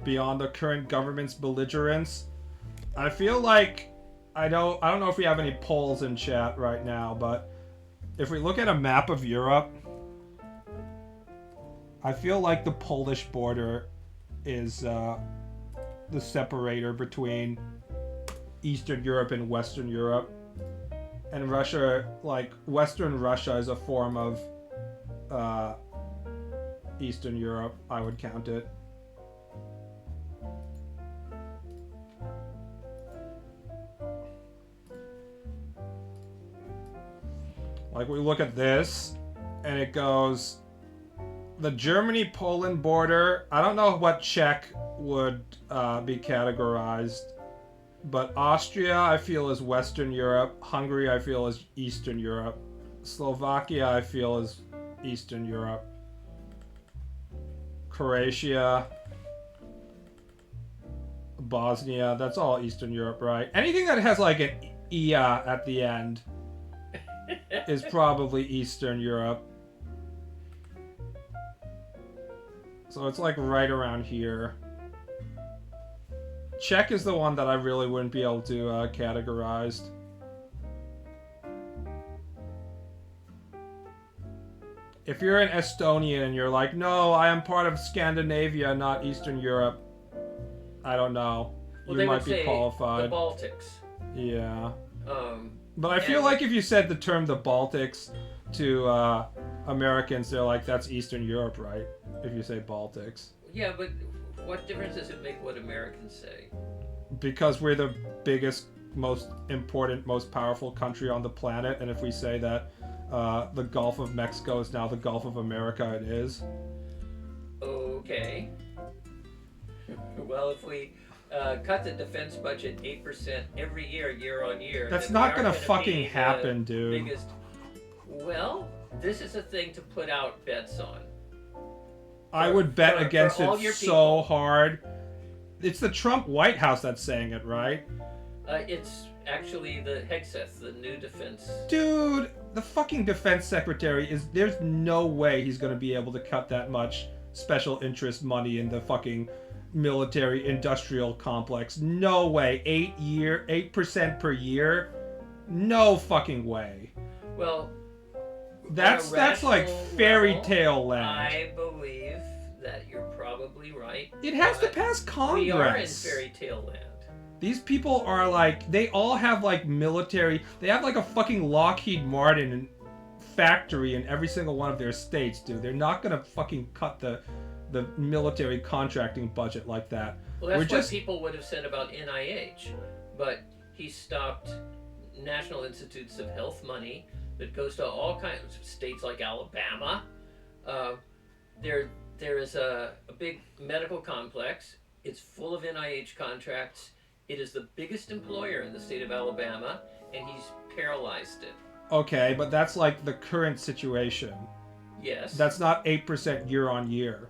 beyond the current government's belligerence. I feel like I don't know if we have any polls in chat right now, but if we look at a map of Europe, I feel like the Polish border is the separator between Eastern Europe and Western Europe. And Russia, like Western Russia, is a form of Eastern Europe, I would count it. Like, we look at this, and it goes, the Germany-Poland border, I don't know what Czech would be categorized, but Austria, I feel, is Western Europe. Hungary, I feel, is Eastern Europe. Slovakia, I feel, is Eastern Europe. Croatia, Bosnia, that's all Eastern Europe, right? Anything that has, like, an IA at the end is probably Eastern Europe. So it's like right around here. Czech is the one that I really wouldn't be able to categorize. If you're an Estonian and you're like, no, I am part of Scandinavia, not Eastern Europe, I don't know. Well, you might be qualified. The Baltics. Yeah. But I feel like if you said the term the Baltics to Americans, they're like, that's Eastern Europe, right? If you say Baltics. Yeah, but what difference does it make what Americans say? Because we're the biggest, most important, most powerful country on the planet, and if we say that the Gulf of Mexico is now the Gulf of America, it is. Okay. Well, if we cut the defense budget 8% every year on year. That's not gonna fucking happen, dude. Biggest... Well, this is a thing to put out bets on. I would bet against it so people. hard. It's the Trump White House that's saying it, right? It's actually the Hegseth, the new defense. Dude, the fucking defense secretary is... There's no way he's gonna be able to cut that much special interest money in the fucking military industrial complex. No way. 8% per year? No fucking way. Well, that's like fairy tale land. I believe that you're probably right. It has to pass Congress. We are in fairy tale land. These people are like, they all have like military, they have like a fucking Lockheed Martin factory in every single one of their states, dude. They're not gonna fucking cut the military contracting budget like that. Well, that's what people would have said about NIH, but he stopped National Institutes of Health money that goes to all kinds of states like Alabama. There is a big medical complex. It's full of NIH contracts. It is the biggest employer in the state of Alabama, and he's paralyzed it. Okay, but that's like the current situation. Yes. That's not 8% year on year.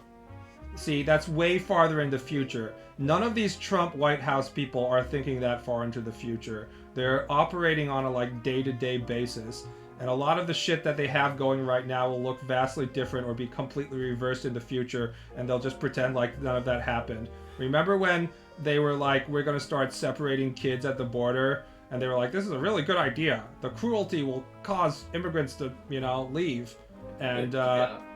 See, that's way farther in the future. None of these Trump White House people are thinking that far into the future. They're operating on a like day-to-day basis. And a lot of the shit that they have going right now will look vastly different or be completely reversed in the future, and they'll just pretend like none of that happened. Remember when they were like, we're going to start separating kids at the border. And they were like, this is a really good idea. The cruelty will cause immigrants to, leave. And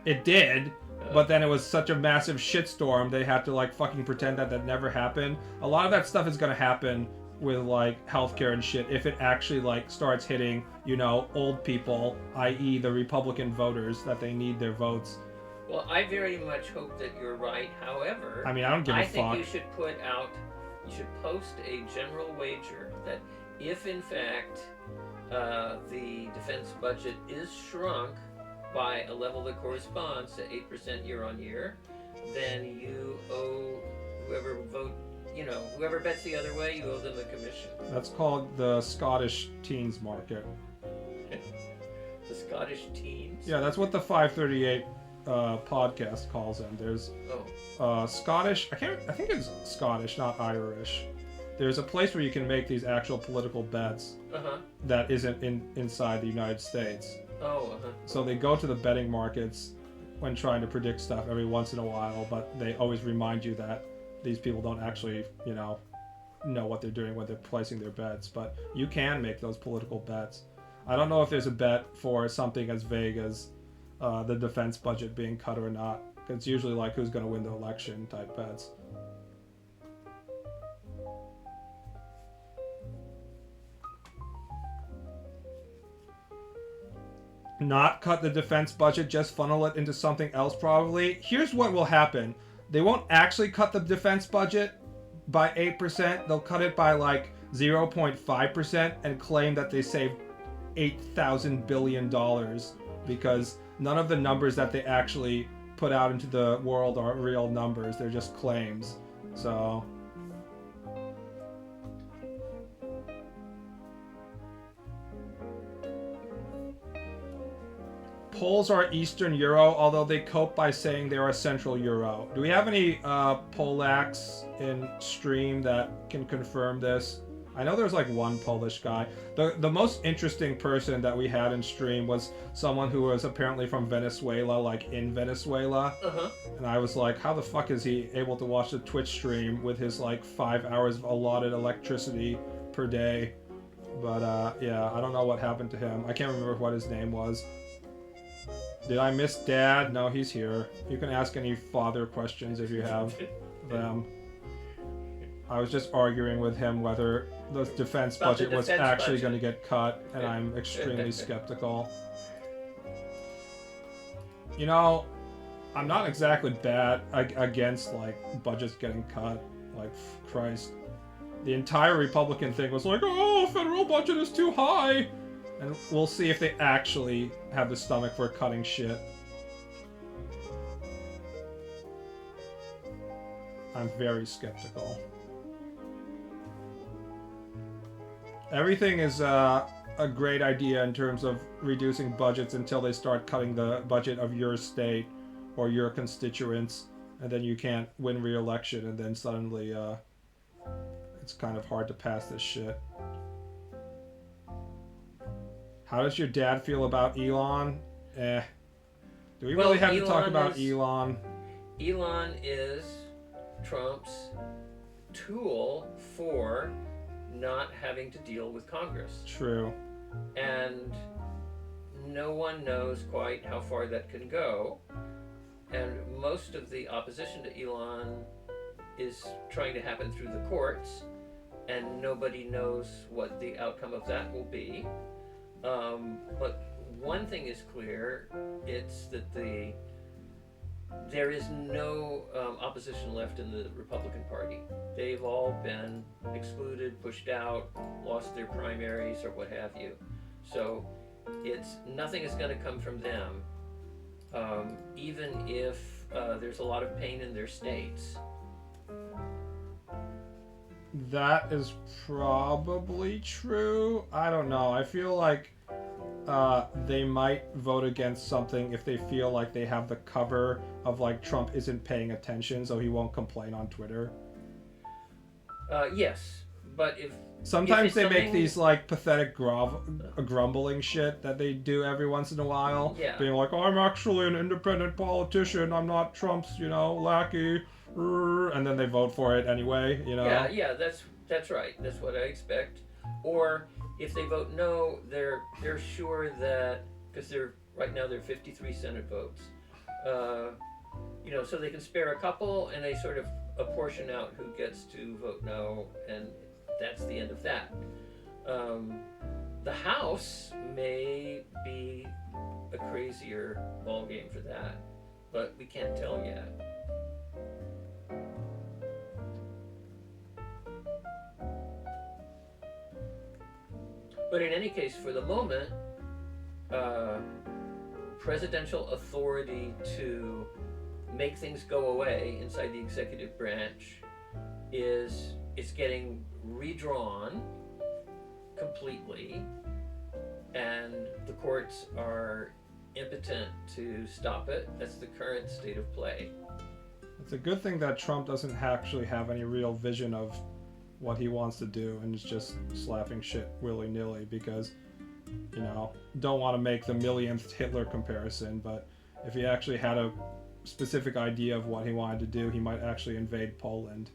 it did. But then it was such a massive shitstorm, they had to, like, fucking pretend that never happened. A lot of that stuff is going to happen with, like, healthcare and shit if it actually, like, starts hitting, old people, i.e. the Republican voters, that they need their votes. Well, I very much hope that you're right. However, I mean, I don't give a fuck. I think you should post a general wager that if, in fact, the defense budget is shrunk by a level that corresponds to 8% year on year, then you owe whoever bets the other way, you owe them a commission. That's called the Scottish teens market. The Scottish teens? Yeah, that's what the 538 podcast calls them. There's Scottish. I think it's Scottish, not Irish. There's a place where you can make these actual political bets that isn't inside the United States. So they go to the betting markets when trying to predict stuff every once in a while, but they always remind you that these people don't actually, know what they're doing when they're placing their bets. But you can make those political bets. I don't know if there's a bet for something as vague as the defense budget being cut or not. It's usually like who's going to win the election type bets. Not cut the defense budget, just funnel it into something else probably. Here's what will happen. They won't actually cut the defense budget by 8%. They'll cut it by like 0.5% and claim that they saved $8,000 billion because none of the numbers that they actually put out into the world are real numbers. They're just claims. So... Poles are Eastern Euro, although they cope by saying they are Central Euro. Do we have any Polacks in stream that can confirm this? I know there's like one Polish guy. The most interesting person that we had in stream was someone who was apparently from Venezuela, like in Venezuela. And I was like, how the fuck is he able to watch the Twitch stream with his like 5 hours of allotted electricity per day? But yeah, I don't know what happened to him. I can't remember what his name was. Did I miss Dad? No, he's here. You can ask any father questions if you have them. I was just arguing with him whether the defense budget was actually going to get cut, and I'm extremely skeptical. I'm not exactly bad against, like, budgets getting cut. Like, Christ. The entire Republican thing was like, oh, federal budget is too high! And we'll see if they actually have the stomach for cutting shit. I'm very skeptical. Everything is a great idea in terms of reducing budgets until they start cutting the budget of your state or your constituents, and then you can't win re-election, and then suddenly it's kind of hard to pass this shit. How does your dad feel about Elon? Do we really have to talk about Elon? Elon is Trump's tool for not having to deal with Congress. True. And no one knows quite how far that can go. And most of the opposition to Elon is trying to happen through the courts, and nobody knows what the outcome of that will be. But one thing is clear, it's that there is no opposition left in the Republican Party. They've all been excluded, pushed out, lost their primaries or what have you. So nothing is going to come from them, even if there's a lot of pain in their states. That is probably true. I don't know. I feel like they might vote against something if they feel like they have the cover of, like, Trump isn't paying attention, so he won't complain on Twitter. Yes, but if... Sometimes they make these, like, pathetic grumbling shit that they do every once in a while. Yeah. Being like, oh, I'm actually an independent politician, I'm not Trump's, lackey. and then they vote for it anyway, you know? Yeah, that's right. That's what I expect. Or if they vote no, they're sure that, because right now they're 53 Senate votes, so they can spare a couple, and they sort of apportion out who gets to vote no, and that's the end of that. The House may be a crazier ballgame for that, but we can't tell yet. But in any case, for the moment, presidential authority to make things go away inside the executive branch is getting redrawn completely, and the courts are impotent to stop it. That's the current state of play. It's a good thing that Trump doesn't actually have any real vision of what he wants to do and is just slapping shit willy-nilly, because, don't want to make the millionth Hitler comparison, but if he actually had a specific idea of what he wanted to do, he might actually invade Poland.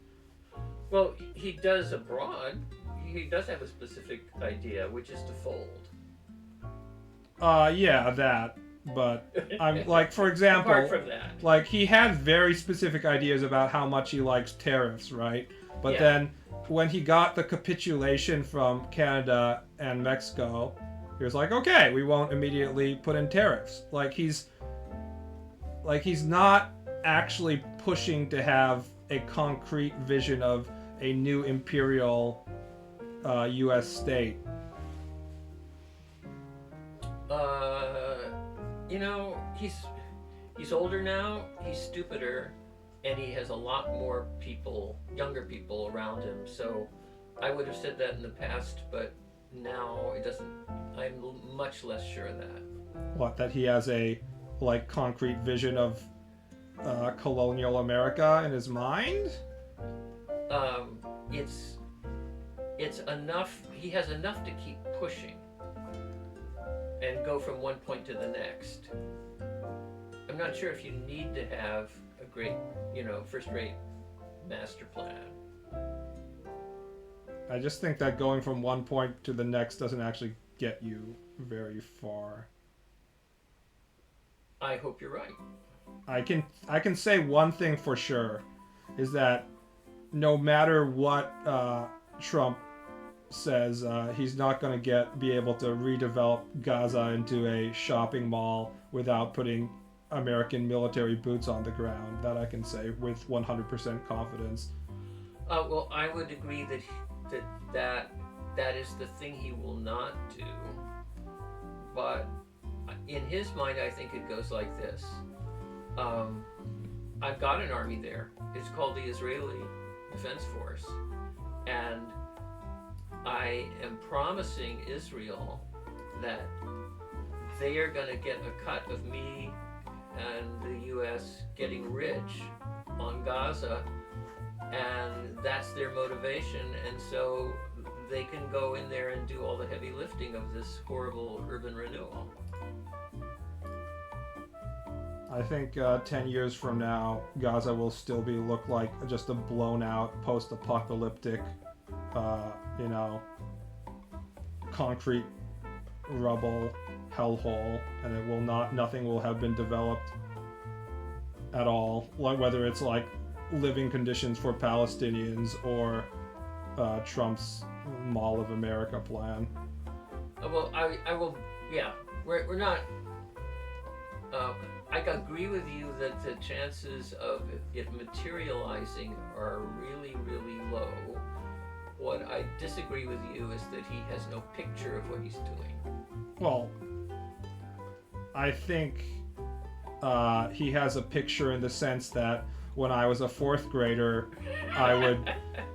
Well, he does abroad. He does have a specific idea, which is to fold. Yeah, that. But I'm like, for example, apart from that, like he had very specific ideas about how much he likes tariffs, right? But then when he got the capitulation from Canada and Mexico, he was like, okay, we won't immediately put in tariffs. Like he's not actually pushing to have a concrete vision of a new imperial U.S. state. He's older now, he's stupider, and he has a lot more younger people around him. So I would have said that in the past, but now it doesn't. I'm much less sure of that. What, that he has a concrete vision of colonial America in his mind? It's enough. He has enough to keep pushing and go from one point to the next. I'm not sure if you need to have a great, first-rate master plan. I just think that going from one point to the next doesn't actually get you very far. I hope you're right. I can say one thing for sure, is that no matter what Trump says, he's not going to be able to redevelop Gaza into a shopping mall without putting American military boots on the ground. That I can say with 100% confidence. Well, I would agree that is the thing he will not do. But in his mind, I think it goes like this. I've got an army there. It's called the Israeli Defense Force. And I am promising Israel that they are going to get a cut of me and the U.S. getting rich on Gaza, and that's their motivation, and so they can go in there and do all the heavy lifting of this horrible urban renewal. I think 10 years from now, Gaza will still look like just a blown out post-apocalyptic, concrete rubble hellhole, and nothing will have been developed at all, whether it's living conditions for Palestinians or Trump's Mall of America plan. Well, I will, we're not, I agree with you that the chances of it materializing are really, really low. What I disagree with you is that he has no picture of what he's doing. Well, I think he has a picture in the sense that when I was a fourth grader, I would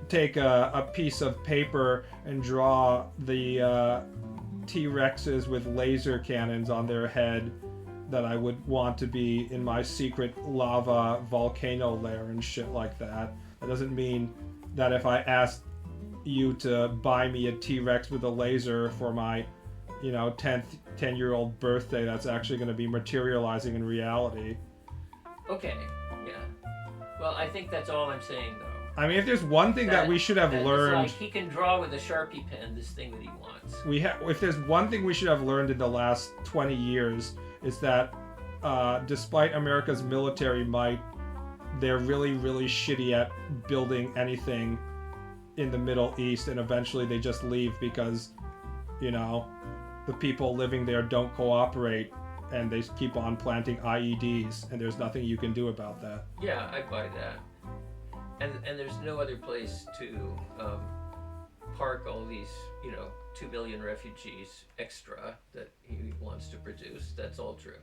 take a piece of paper and draw the T-Rexes with laser cannons on their head that I would want to be in my secret lava volcano lair and shit like that. That doesn't mean that if I asked you to buy me a T-Rex with a laser for my 10-year-old birthday, that's actually going to be materializing in reality. Okay, yeah. Well, I think that's all I'm saying, though. I mean, if there's one thing that we should have learned, it's like he can draw with a Sharpie pen this thing that he wants. If there's one thing we should have learned in the last 20 years, is that despite America's military might, they're really, really shitty at building anything in the Middle East, and eventually they just leave because, you know, the people living there don't cooperate, and they keep on planting IEDs, and there's nothing you can do about that. Yeah, I buy that. And there's no other place to park all these, 2 billion refugees extra that he wants to produce. That's all true.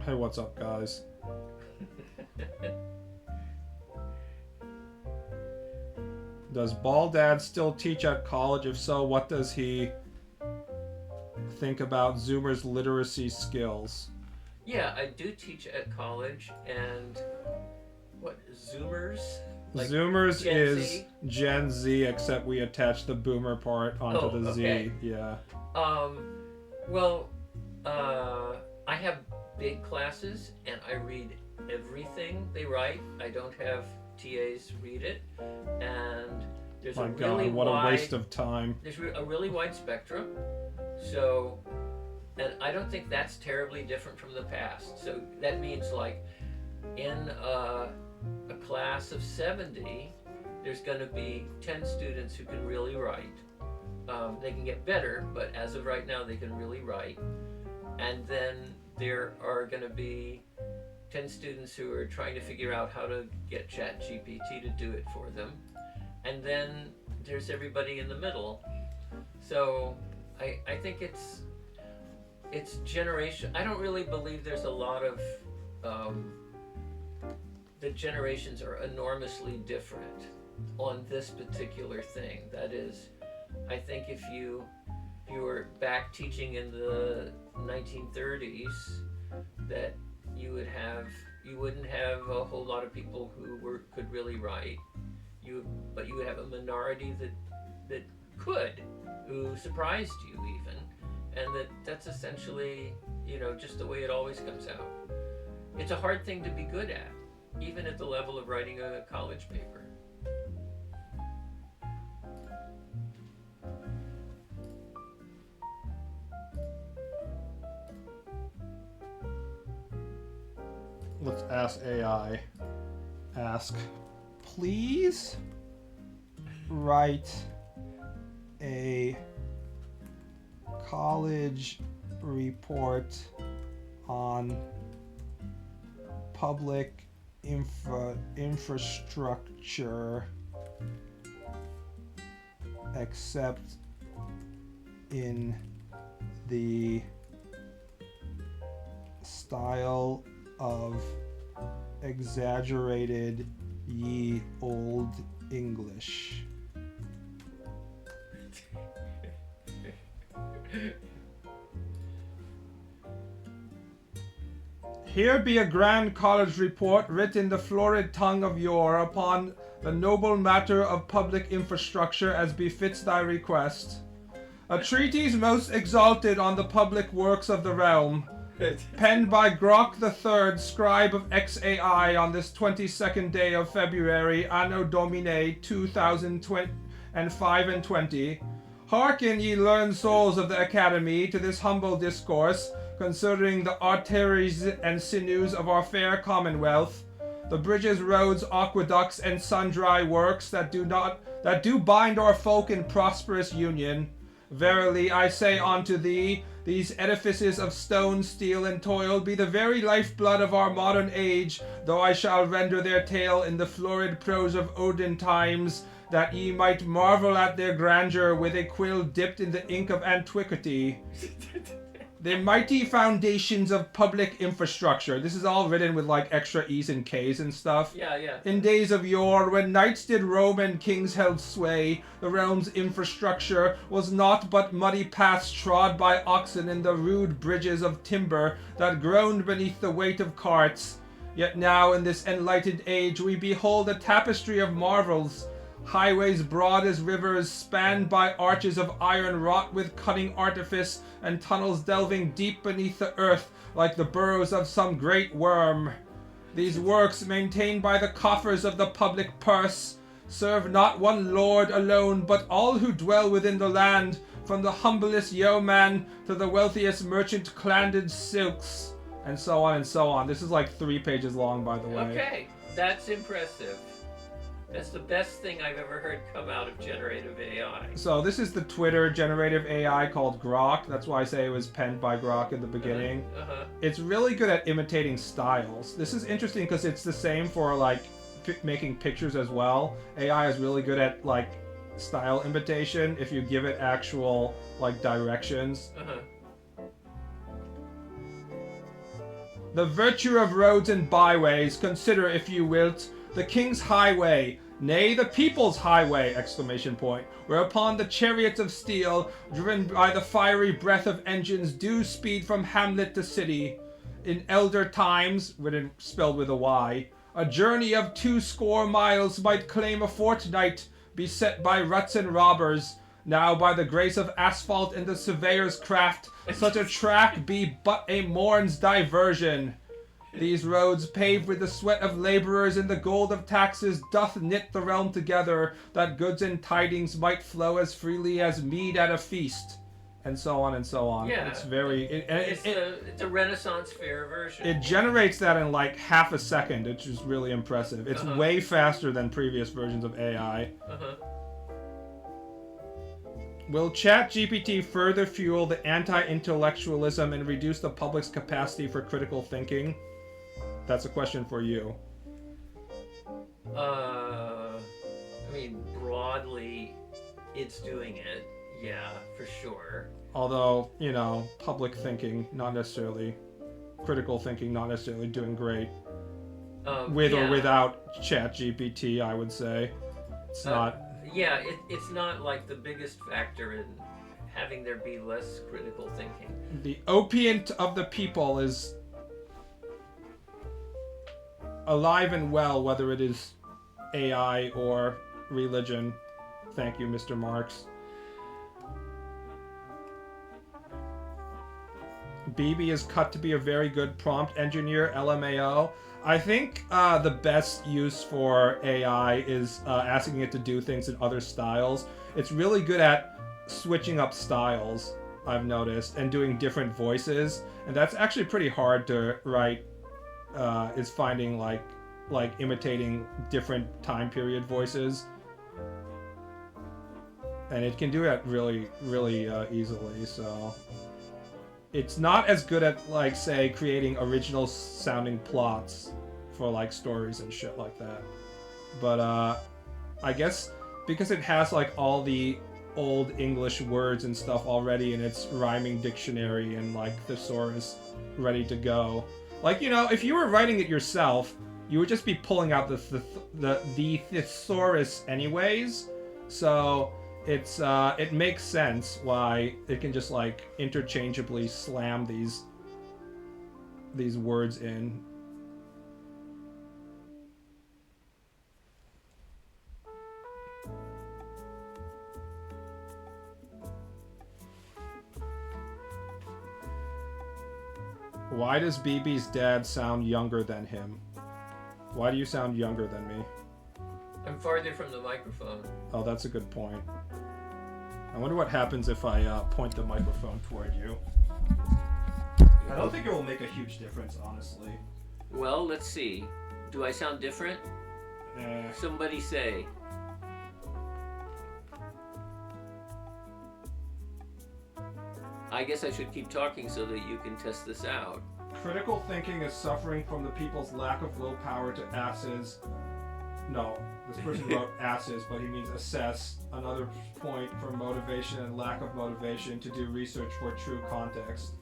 Hey, what's up, guys? Does BaalDad still teach at college? If so, what does he think about Zoomers' literacy skills? Yeah, I do teach at college, and what, Zoomers? Like Zoomers Gen is Z? Gen Z, except we attach the boomer part onto the okay. Z. Yeah. Well, I have big classes, and I read everything they write. I don't have TAs read it, and there's My a God, really what wide, a waste of time. There's a really wide spectrum, so, and I don't think that's terribly different from the past. So that means, like, in a class of 70, there's going to be 10 students who can really write. They can get better, but as of right now, they can really write. And then there are going to be 10 students who are trying to figure out how to get ChatGPT to do it for them. And then there's everybody in the middle. So I think it's generation. I don't really believe there's a lot of the generations are enormously different on this particular thing. That is, I think if you were back teaching in the 1930s, that you wouldn't have a whole lot of people who could really write. But you would have a minority that could, who surprised you even, and that's essentially, just the way it always comes out. It's a hard thing to be good at, even at the level of writing a college paper. Let's ask AI. Ask, please write a college report on public infrastructure, except in the style of exaggerated ye old English. Here be a grand college report writ in the florid tongue of yore upon the noble matter of public infrastructure as befits thy request. A treatise most exalted on the public works of the realm, penned by Grok the Third, scribe of XAI, on this 22nd day of February, Anno Domini 2025. Hearken, ye learned souls of the Academy, to this humble discourse concerning the arteries and sinews of our fair commonwealth, the bridges, roads, aqueducts, and sundry works that do bind our folk in prosperous union. Verily, I say unto thee, these edifices of stone, steel, and toil be the very lifeblood of our modern age, though I shall render their tale in the florid prose of olden times, that ye might marvel at their grandeur with a quill dipped in the ink of antiquity. The mighty foundations of public infrastructure. This is all written with like extra E's and K's and stuff. Yeah. In days of yore, when knights did roam and kings held sway, the realm's infrastructure was naught but muddy paths trod by oxen and the rude bridges of timber that groaned beneath the weight of carts. Yet now in this enlightened age we behold a tapestry of marvels, highways broad as rivers, spanned by arches of iron wrought with cunning artifice, and tunnels delving deep beneath the earth like the burrows of some great worm. These works, maintained by the coffers of the public purse, serve not one lord alone, but all who dwell within the land, from the humblest yeoman to the wealthiest merchant clanded silks, and so on and so on. This is like 3 pages long, by the way. Okay, that's impressive. That's the best thing I've ever heard come out of generative AI. So this is the Twitter generative AI called Grok. That's why I say it was penned by Grok in the beginning. It's really good at imitating styles. This is interesting because it's the same for like making pictures as well. AI is really good at like style imitation if you give it actual like directions. The virtue of roads and byways, consider if you wilt, the king's highway, nay, the people's highway! Exclamation point. Whereupon the chariots of steel, driven by the fiery breath of engines, do speed from hamlet to city. In elder times, written spelled with a Y, a journey of 20 miles might claim a fortnight, beset by ruts and robbers. Now, by the grace of asphalt and the surveyor's craft, such a track be but a morn's diversion. These roads, paved with the sweat of laborers and the gold of taxes, doth knit the realm together, that goods and tidings might flow as freely as mead at a feast, and so on and so on. Yeah, it's very. It's a Renaissance fair version. It generates that in like half a second, which is really impressive. It's way faster than previous versions of AI. Will ChatGPT further fuel the anti-intellectualism and reduce the public's capacity for critical thinking? That's a question for you. I mean, broadly, it's doing it. Yeah, for sure. Although, you know, public thinking, not necessarily. Critical thinking, not necessarily doing great. With or without ChatGPT, I would say. It's not... Yeah, it's not like the biggest factor in having there be less critical thinking. The opiate of the people is alive and well, whether it is AI or religion. Thank you, Mr. Marx. BB is cut to be a very good prompt engineer, LMAO. I think the best use for AI is asking it to do things in other styles. It's really good at switching up styles, I've noticed, and doing different voices. And that's actually pretty hard to write, is finding like imitating different time period voices. And it can do that really, really easily, so... It's not as good at, like, say, creating original sounding plots for, like, stories and shit like that. But, I guess because it has, like, all the old English words and stuff already in its rhyming dictionary and, like, thesaurus ready to go. Like, you know, if you were writing it yourself, you would just be pulling out the thesaurus anyways. So... it makes sense why it can just like interchangeably slam these words in. Why does BB's dad sound younger than him? Why do you sound younger than me? I'm farther from the microphone. Oh, that's a good point. I wonder what happens if I point the microphone toward you. I don't think it will make a huge difference, honestly. Well, let's see. Do I sound different? Somebody say. I guess I should keep talking so that you can test this out. Critical thinking is suffering from the people's lack of willpower to asses. No, this person wrote asses, but he means assess. Another point for motivation and lack of motivation to do research for true context.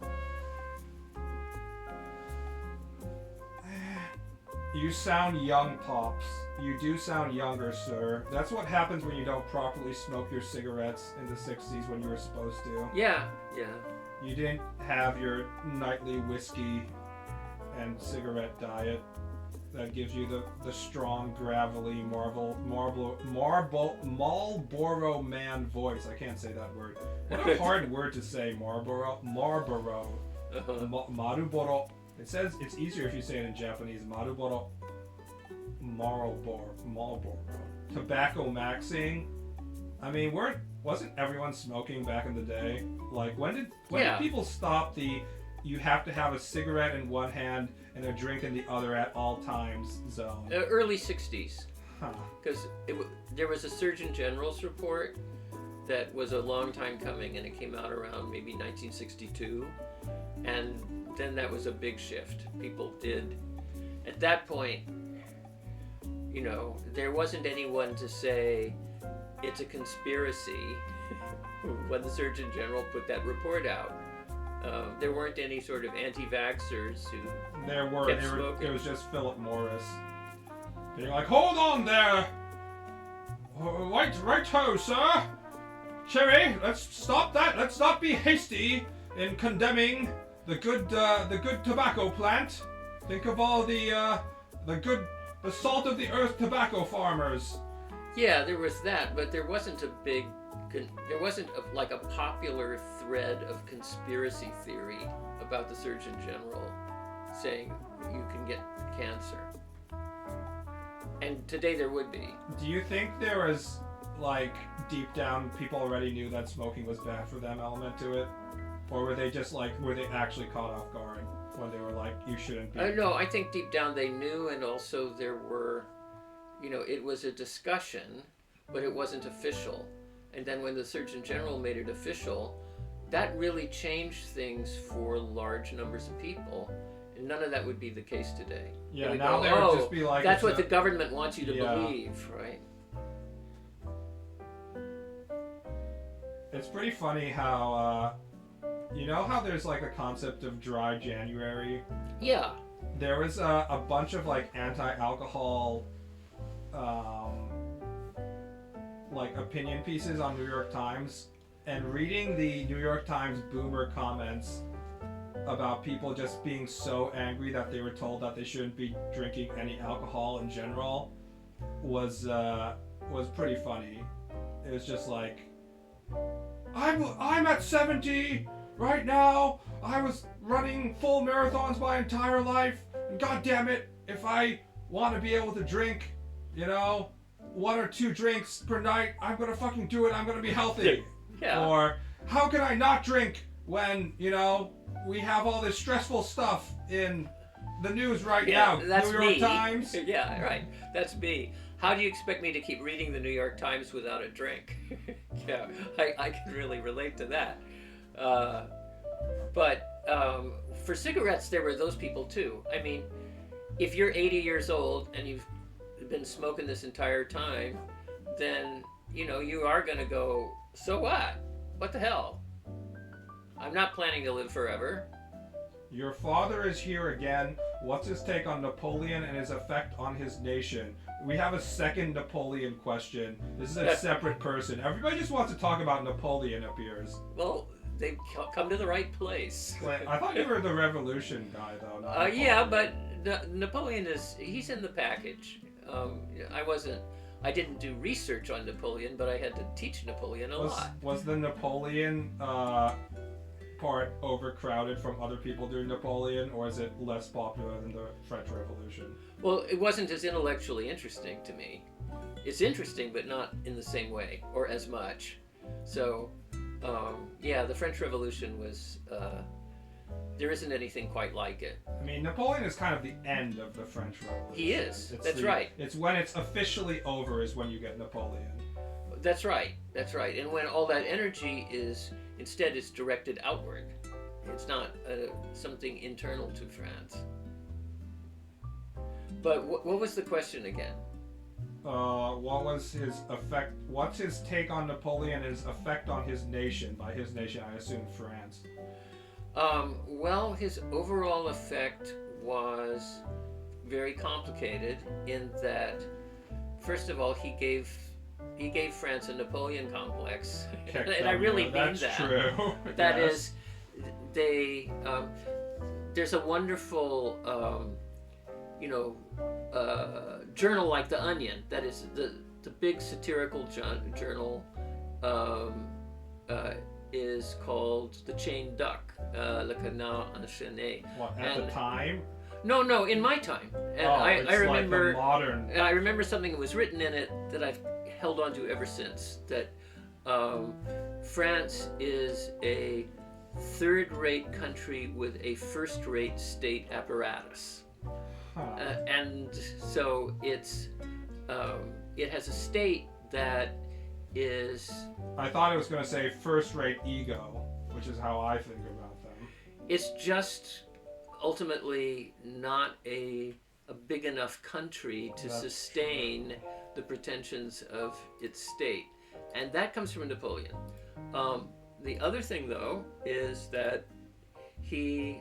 You sound young, Pops. You do sound younger, sir. That's what happens when you don't properly smoke your cigarettes in the 60s when you were supposed to. Yeah. You didn't have your nightly whiskey and cigarette diet. that gives you the strong, gravelly Marlboro man voice. I can't say that word. What a hard word to say, Marlboro. Maruboro. It says it's easier if you say it in Japanese. Maruboro. Marlboro. Tobacco maxing. I mean, wasn't everyone smoking back in the day? Like, when did people stop the you have to have a cigarette in one hand and a drink in the other at all times zone? Early 60s. Huh. Because there was a Surgeon General's report that was a long time coming, and it came out around maybe 1962. And then that was a big shift. People did, at that point, you know, there wasn't anyone to say it's a conspiracy when the Surgeon General put that report out. There weren't any sort of anti-vaxxers who kept smoking. It was just Philip Morris being like, "Hold on there, right-ho, sir. Cherry, let's stop that. Let's not be hasty in condemning the good tobacco plant. Think of all the salt of the earth tobacco farmers." Yeah, there was that, but there wasn't like a popular thread of conspiracy theory about the Surgeon General saying you can get cancer. And today there would be. Do you think there was, like, deep down people already knew that smoking was bad for them element to it? Or were they actually caught off guard when they were like, you shouldn't be? No, I think deep down they knew, and also there were, you know, it was a discussion, but it wasn't official. And then when the Surgeon General made it official, that really changed things for large numbers of people. And none of that would be the case today. Yeah, now there would just be like... That's what the government wants you to believe, right? It's pretty funny how, you know how there's like a concept of dry January? Yeah. There was a bunch of like anti-alcohol like opinion pieces on New York Times, and reading the New York Times boomer comments about people just being so angry that they were told that they shouldn't be drinking any alcohol in general was pretty funny. It was just like, I'm at 70 right now. I was running full marathons my entire life, and god damn it, if I want to be able to drink, you know, 1 or 2 drinks per night, I'm gonna fucking do it. I'm gonna be healthy. Yeah. Or how can I not drink when, you know, we have all this stressful stuff in the news right now? That's New York me. Times. Yeah, right. That's me. How do you expect me to keep reading the New York Times without a drink? Yeah, I can really relate to that. But for cigarettes, there were those people too. I mean, if you're 80 years old and you've been smoking this entire time, then, you know, you are going to go, so what? What the hell? I'm not planning to live forever. Your father is here again. What's his take on Napoleon and his effect on his nation? We have a second Napoleon question. This is a separate person. Everybody just wants to talk about Napoleon, it appears. Well, they've come to the right place. Wait, I thought you were the revolution guy, though. Yeah, but Napoleon he's in the package. I didn't do research on Napoleon, but I had to teach Napoleon a lot. Was the Napoleon part overcrowded from other people doing Napoleon, or is it less popular than the French Revolution? Well, it wasn't as intellectually interesting to me. It's interesting, but not in the same way, or as much. So, yeah, the French Revolution was... there isn't anything quite like it. I mean, Napoleon is kind of the end of the French Revolution. He is. That's right. It's when it's officially over is when you get Napoleon. That's right. That's right. And when all that energy is, instead, it's directed outward. It's not something internal to France. But what was the question again? What was his effect? What's his take on Napoleon and his effect on his nation? By his nation, I assume France. Well, his overall effect was very complicated in that, first of all, he gave France a Napoleon complex, and I really mean that. That's true. That yes. Is, there's a wonderful journal like The Onion, that is the big satirical journal, is called The Chained Duck, Le Canard Enchaîné. What, at the time? No, in my time. And it's I remember like a modern. I remember something that was written in it that I've held on to ever since. That France is a third-rate country with a first-rate state apparatus, and so it has a state that is. I thought it was going to say first-rate ego, which is how I think about them. It's just ultimately not a big enough country to sustain the pretensions of its state. And that comes from Napoleon. The other thing, though, is that he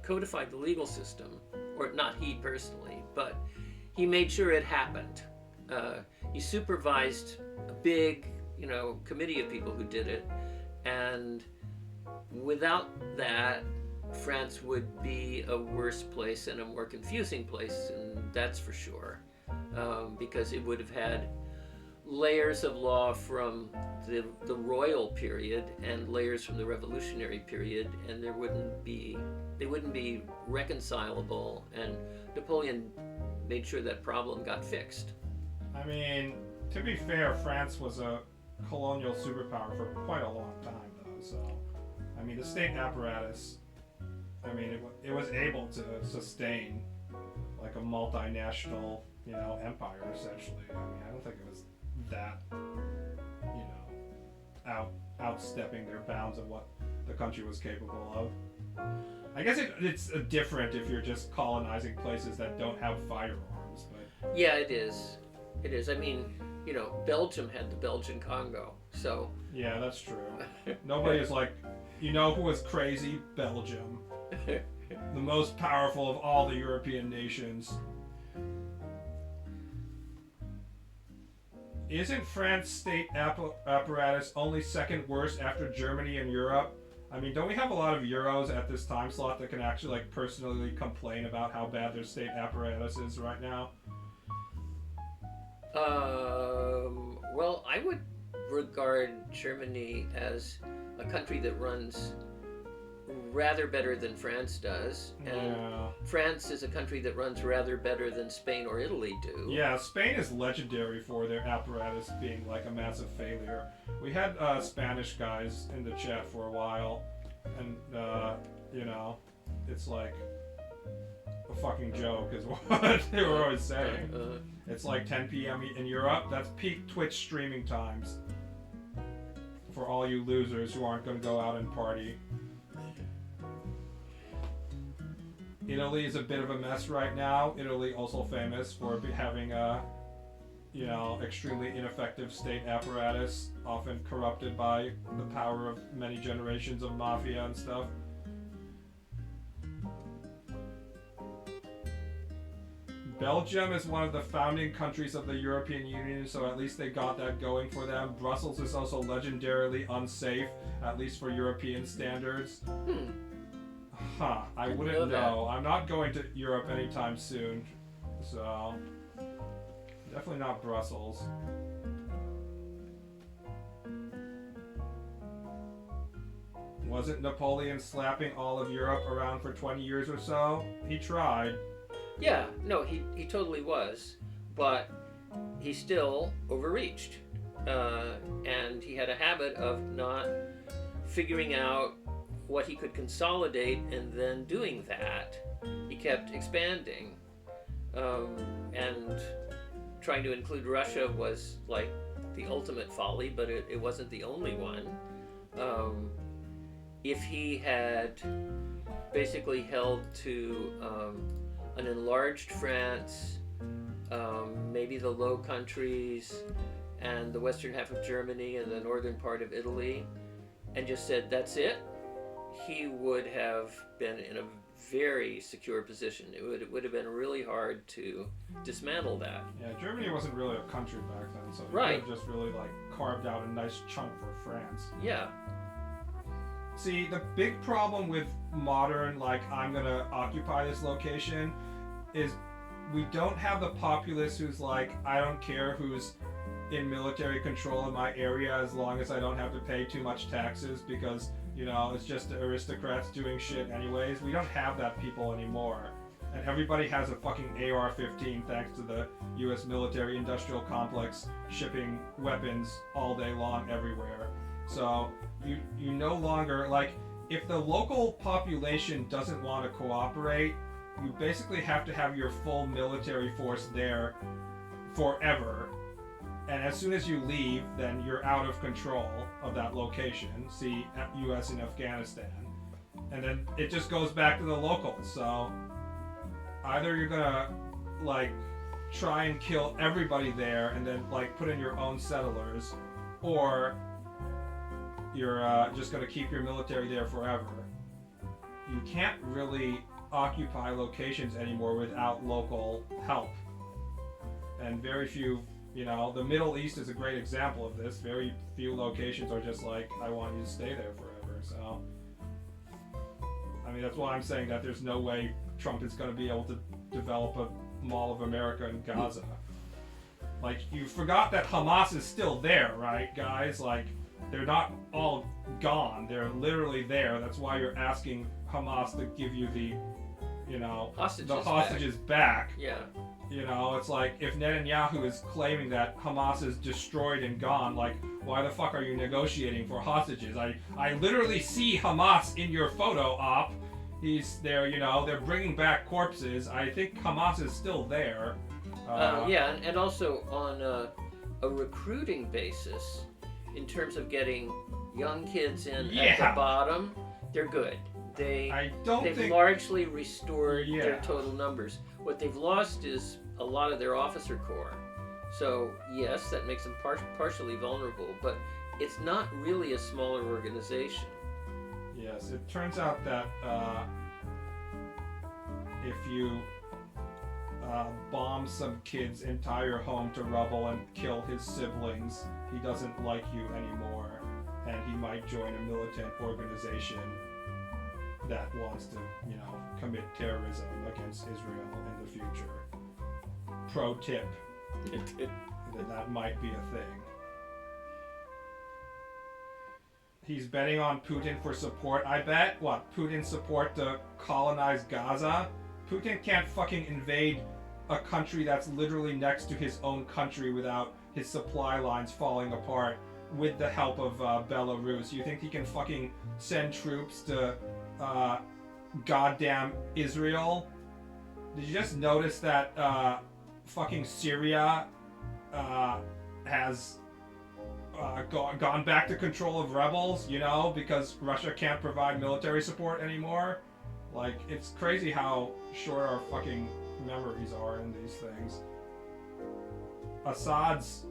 codified the legal system, or not he personally, but he made sure it happened. He supervised a big, committee of people who did it, and without that, France would be a worse place and a more confusing place, and that's for sure, because it would have had layers of law from the royal period and layers from the revolutionary period, and they wouldn't be reconcilable, and Napoleon made sure that problem got fixed. I mean, to be fair, France was a colonial superpower for quite a long time, though, so I mean, the state apparatus, I mean, it was able to sustain like a multinational, empire, essentially. I mean, I don't think it was that, outstepping their bounds of what the country was capable of. I guess it's different if you're just colonizing places that don't have firearms, but... Yeah, it is. It is. I mean, Belgium had the Belgian Congo, so... Yeah, that's true. Nobody is like, who was crazy? Belgium. The most powerful of all the European nations. Isn't France's state apparatus only second worst after Germany and Europe? I mean, don't we have a lot of Euros at this time slot that can actually personally complain about how bad their state apparatus is right now? Well, I would regard Germany as a country that runs rather better than France does, and France is a country that runs rather better than Spain or Italy do. Yeah, Spain is legendary for their apparatus being like a massive failure. We had Spanish guys in the chat for a while, and it's like a fucking joke is what they were always saying. It's like 10 p.m. in Europe. That's peak Twitch streaming times for all you losers who aren't going to go out and party. Italy is a bit of a mess right now. Italy also famous for having a, extremely ineffective state apparatus, often corrupted by the power of many generations of mafia and stuff. Belgium is one of the founding countries of the European Union, so at least they got that going for them. Brussels is also legendarily unsafe, at least for European standards. I wouldn't know. I'm not going to Europe anytime soon, so definitely not Brussels. Wasn't Napoleon slapping all of Europe around for 20 years or so? He tried. Yeah, no, he totally was, but he still overreached, and he had a habit of not figuring out what he could consolidate, and then doing that, he kept expanding, and trying to include Russia was like the ultimate folly, but it wasn't the only one. If he had basically held to an enlarged France, maybe the Low Countries, and the western half of Germany and the northern part of Italy, and just said, that's it, he would have been in a very secure position. It would have been really hard to dismantle that. Yeah, Germany wasn't really a country back then, so he Right. could have just really carved out a nice chunk for France. Yeah. See, the big problem with modern, I'm gonna occupy this location, is we don't have the populace who's like, I don't care who's in military control in my area as long as I don't have to pay too much taxes because, you know, it's just the aristocrats doing shit anyways. We don't have that people anymore. And everybody has a fucking AR-15 thanks to the U.S. military-industrial complex shipping weapons all day long everywhere. So you no longer, like, if the local population doesn't want to cooperate, you basically have to have your full military force there forever. And as soon as you leave, then you're out of control of that location. See U.S. in Afghanistan. And then it just goes back to the locals. So either you're gonna, like, try and kill everybody there and then, like, put in your own settlers, or you're just gonna keep your military there forever. You can't really occupy locations anymore without local help. And very few, you know, the Middle East is a great example of this. Very few locations are just like, I want you to stay there forever. So, I mean, that's why I'm saying that there's no way Trump is going to be able to develop a Mall of America in Gaza. Like, you forgot that Hamas is still there, right, guys? Like, they're not all gone. They're literally there. That's why you're asking Hamas to give you the, you know, hostages back. Yeah. You know, it's like, if Netanyahu is claiming that Hamas is destroyed and gone, like, why the fuck are you negotiating for hostages? I literally see Hamas in your photo op. He's there, you know, they're bringing back corpses. I think Hamas is still there. Yeah, and also on a recruiting basis, in terms of getting young kids in at the bottom, they're good. They've largely restored their total numbers. What they've lost is a lot of their officer corps. So yes, that makes them partially vulnerable, but it's not really a smaller organization. Yes, it turns out that if you bomb some kid's entire home to rubble and kill his siblings, he doesn't like you anymore, and he might join a militant organization that wants to, you know, commit terrorism against Israel in the future. Pro tip. That might be a thing. He's betting on Putin for support. I bet, Putin support to colonize Gaza? Putin can't fucking invade a country that's literally next to his own country without his supply lines falling apart with the help of Belarus. You think he can fucking send troops to goddamn Israel? Did you just notice that fucking Syria has gone back to control of rebels, you know, because Russia can't provide military support anymore? Like, it's crazy how short our fucking memories are in these things. Assad's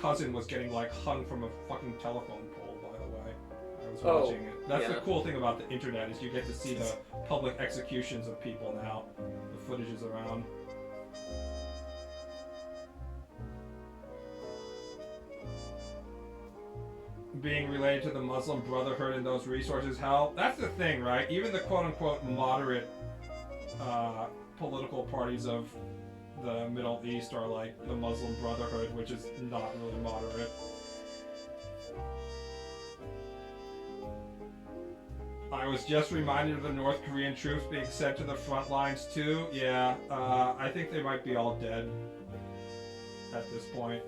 cousin was getting, like, hung from a fucking telephone pole, by the way. I was watching it. That's the cool thing about the internet, is you get to see the public executions of people now. The footage is around. Being related to the Muslim Brotherhood and those resources help. That's the thing, right? Even the quote-unquote moderate political parties of the Middle East are like the Muslim Brotherhood, which is not really moderate. I was just reminded of the North Korean troops being sent to the front lines too. Yeah, I think they might be all dead at this point.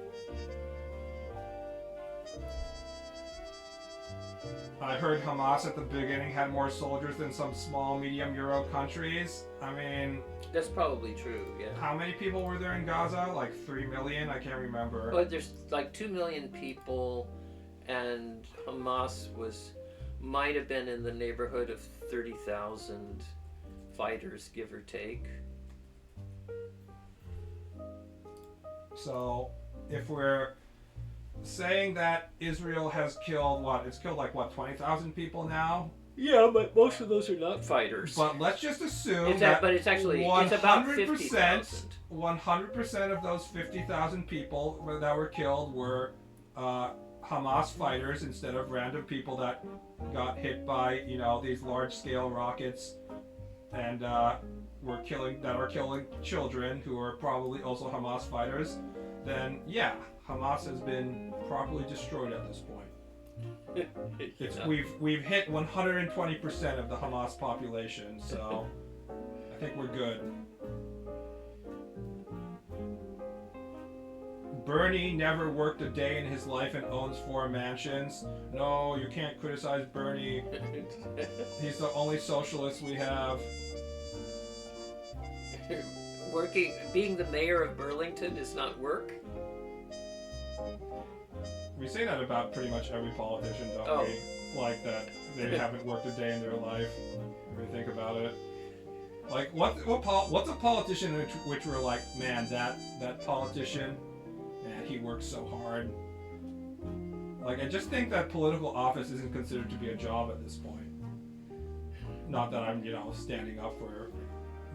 I heard Hamas at the beginning had more soldiers than some small, medium Euro countries. I mean... That's probably true, yeah. How many people were there in Gaza? Like 3 million? I can't remember. But there's like 2 million people, and Hamas might have been in the neighborhood of 30,000 fighters, give or take. So, if we're saying that Israel has killed, it's killed like 20,000 people now? Yeah, but most of those are not fighters. But let's just assume but it's actually, it's about 50,000. 100% of those 50,000 people that were killed were Hamas fighters instead of random people that got hit by, you know, these large-scale rockets and are killing children who are probably also Hamas fighters, then yeah, Hamas has been properly destroyed at this point. We've hit 120% of the Hamas population, so I think we're good. Bernie never worked a day in his life and owns 4 mansions. No, you can't criticize Bernie. He's the only socialist we have. Being the mayor of Burlington is not work. We say that about pretty much every politician, don't we? Like that they haven't worked a day in their life. If we think about it. Like what's a politician which we're like, man, that politician, man, he works so hard. Like, I just think that political office isn't considered to be a job at this point. Not that I'm, standing up for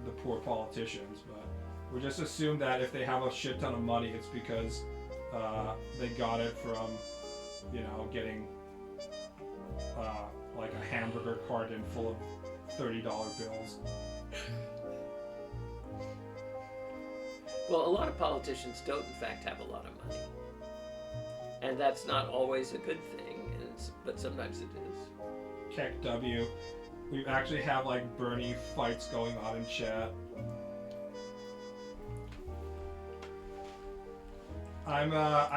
the poor politicians, but we just assume that if they have a shit ton of money, it's because they got it from, getting like a hamburger carton full of $30 bills. Well, a lot of politicians don't, in fact, have a lot of money. And that's not always a good thing, but sometimes it is. Keck W. We actually have, like, Bernie fights going on in chat. I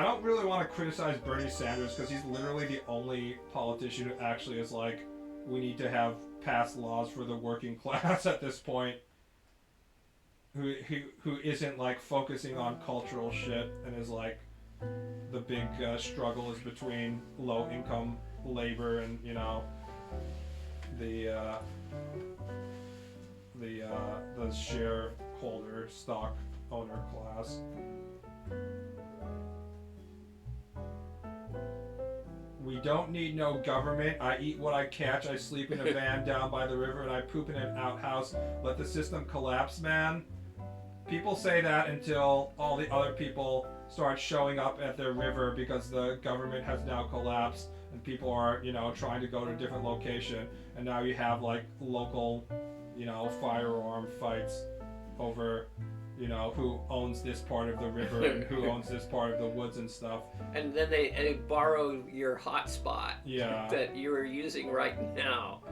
don't really want to criticize Bernie Sanders because he's literally the only politician who actually is like, we need to have passed laws for the working class at this point. Who isn't like focusing on cultural shit and is like, the big struggle is between low income labor and the shareholder stock owner class. We don't need no government. I eat what I catch. I sleep in a van down by the river, and I poop in an outhouse. Let the system collapse, man. People say that until all the other people start showing up at their river because the government has now collapsed and people are, trying to go to a different location. And now you have like local, firearm fights over, who owns this part of the river and who owns this part of the woods and stuff. And then they borrow your hotspot that you're using right now.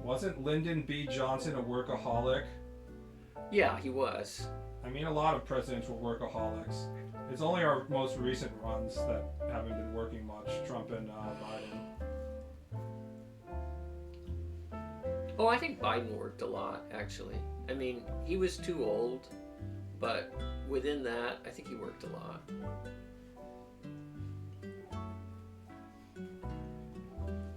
Wasn't Lyndon B. Johnson a workaholic? Yeah, he was. I mean, a lot of presidents were workaholics. It's only our most recent runs that haven't been working much, Trump and Biden. Oh, I think Biden worked a lot, actually. I mean, he was too old, but within that, I think he worked a lot.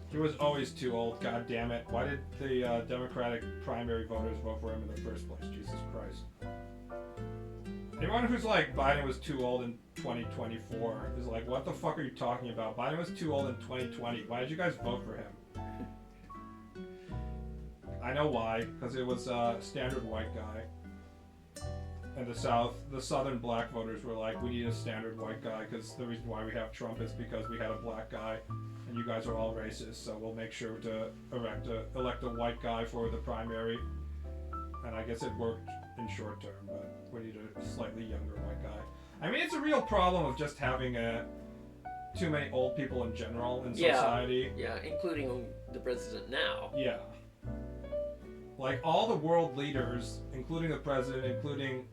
He was always too old, god damn it. Why did the Democratic primary voters vote for him in the first place? Jesus Christ. Anyone who's like, Biden was too old in 2024 is like, what the fuck are you talking about? Biden was too old in 2020. Why did you guys vote for him? I know why, because it was a standard white guy. And the southern black voters were like, we need a standard white guy, because the reason why we have Trump is because we had a black guy. And you guys are all racist, so we'll make sure to elect a white guy for the primary. And I guess it worked in short term, but we need a slightly younger white guy. I mean, it's a real problem of just having too many old people in general in society. Yeah, including the president now. Yeah. Like, all the world leaders, including the president, including,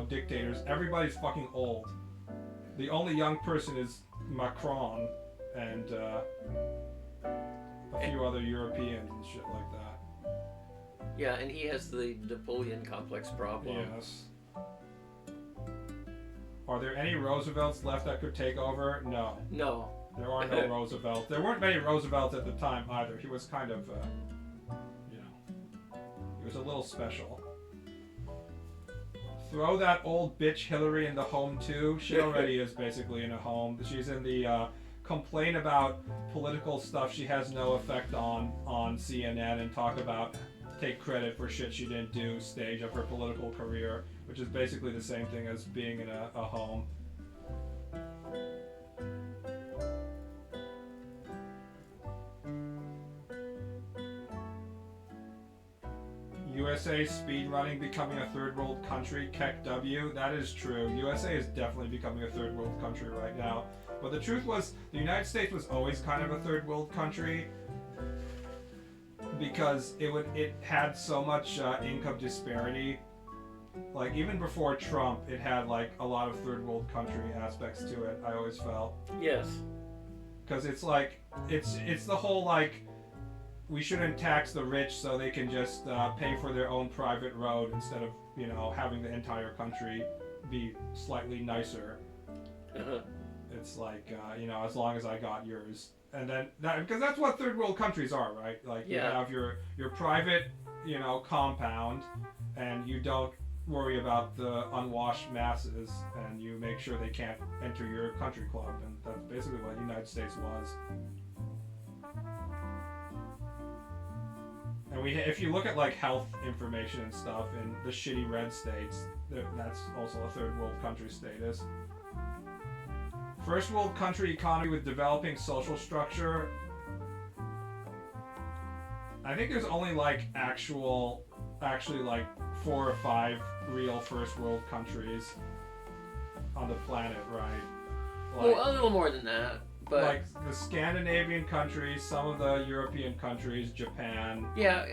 dictators, everybody's fucking old. The only young person is Macron. And a few other Europeans and shit like that. Yeah, and he has the Napoleon complex problem. Yes. Are there any Roosevelts left that could take over? No. No. There are no Roosevelts. There weren't many Roosevelts at the time either. He was kind of, he was a little special. Throw that old bitch Hillary in the home too. She already is basically in a home. She's in the, complain about political stuff she has no effect on CNN and take credit for shit she didn't do stage of her political career, which is basically the same thing as being in a home. USA speed running becoming a third world country, Keck W. That is true. USA is definitely becoming a third world country right now. But the truth was, the United States was always kind of a third world country because it had so much income disparity. Like even before Trump, it had like a lot of third world country aspects to it. I always felt. Yes. Because it's like it's the whole like we shouldn't tax the rich so they can just pay for their own private road instead of having the entire country be slightly nicer. Uh-huh. It's like as long as I got yours, and then because that's what third world countries are, right? Like you have your private compound, and you don't worry about the unwashed masses, and you make sure they can't enter your country club, and that's basically what the United States was. And if you look at like health information and stuff in the shitty red states, that's also a third world country status. First world country economy with developing social structure. I think there's only like actually like 4 or 5 real first world countries on the planet, right? Like, well, a little more than that, but like the Scandinavian countries, some of the European countries, Japan. Yeah,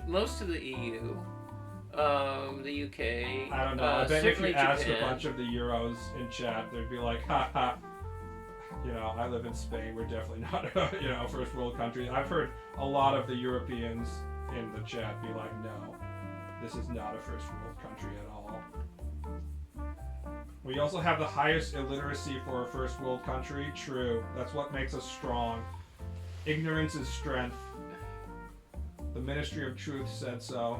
most of the EU, the UK. I don't know. I bet if you asked Japan. a bunch of the Euros in chat, they'd be like, ha ha. I live in Spain. We're definitely not a first world country. I've heard a lot of the Europeans in the chat be like, no, this is not a first world country at all. We also have the highest illiteracy for a first world country. True. That's what makes us strong. Ignorance is strength. The Ministry of Truth said so.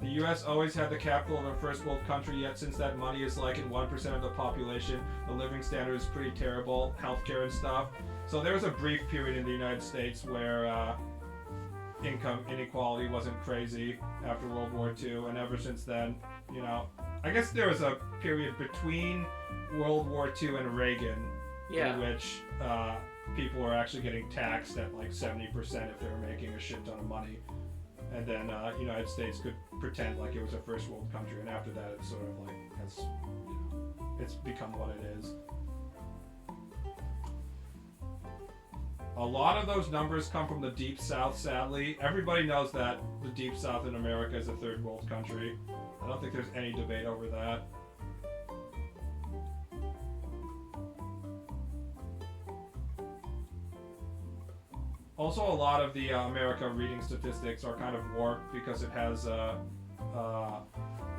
The U.S. always had the capital of a first world country, yet since that money is like in 1% of the population, the living standard is pretty terrible, healthcare and stuff. So there was a brief period in the United States where income inequality wasn't crazy after World War II, and ever since then, I guess there was a period between World War II and Reagan in which people were actually getting taxed at like 70% if they were making a shit ton of money. And then United States could pretend like it was a first world country, and after that it's sort of like it's become what it is. A lot of those numbers come from the Deep South, sadly. Everybody knows that the Deep South in America is a third world country. I don't think there's any debate over that. Also, a lot of the America reading statistics are kind of warped because it has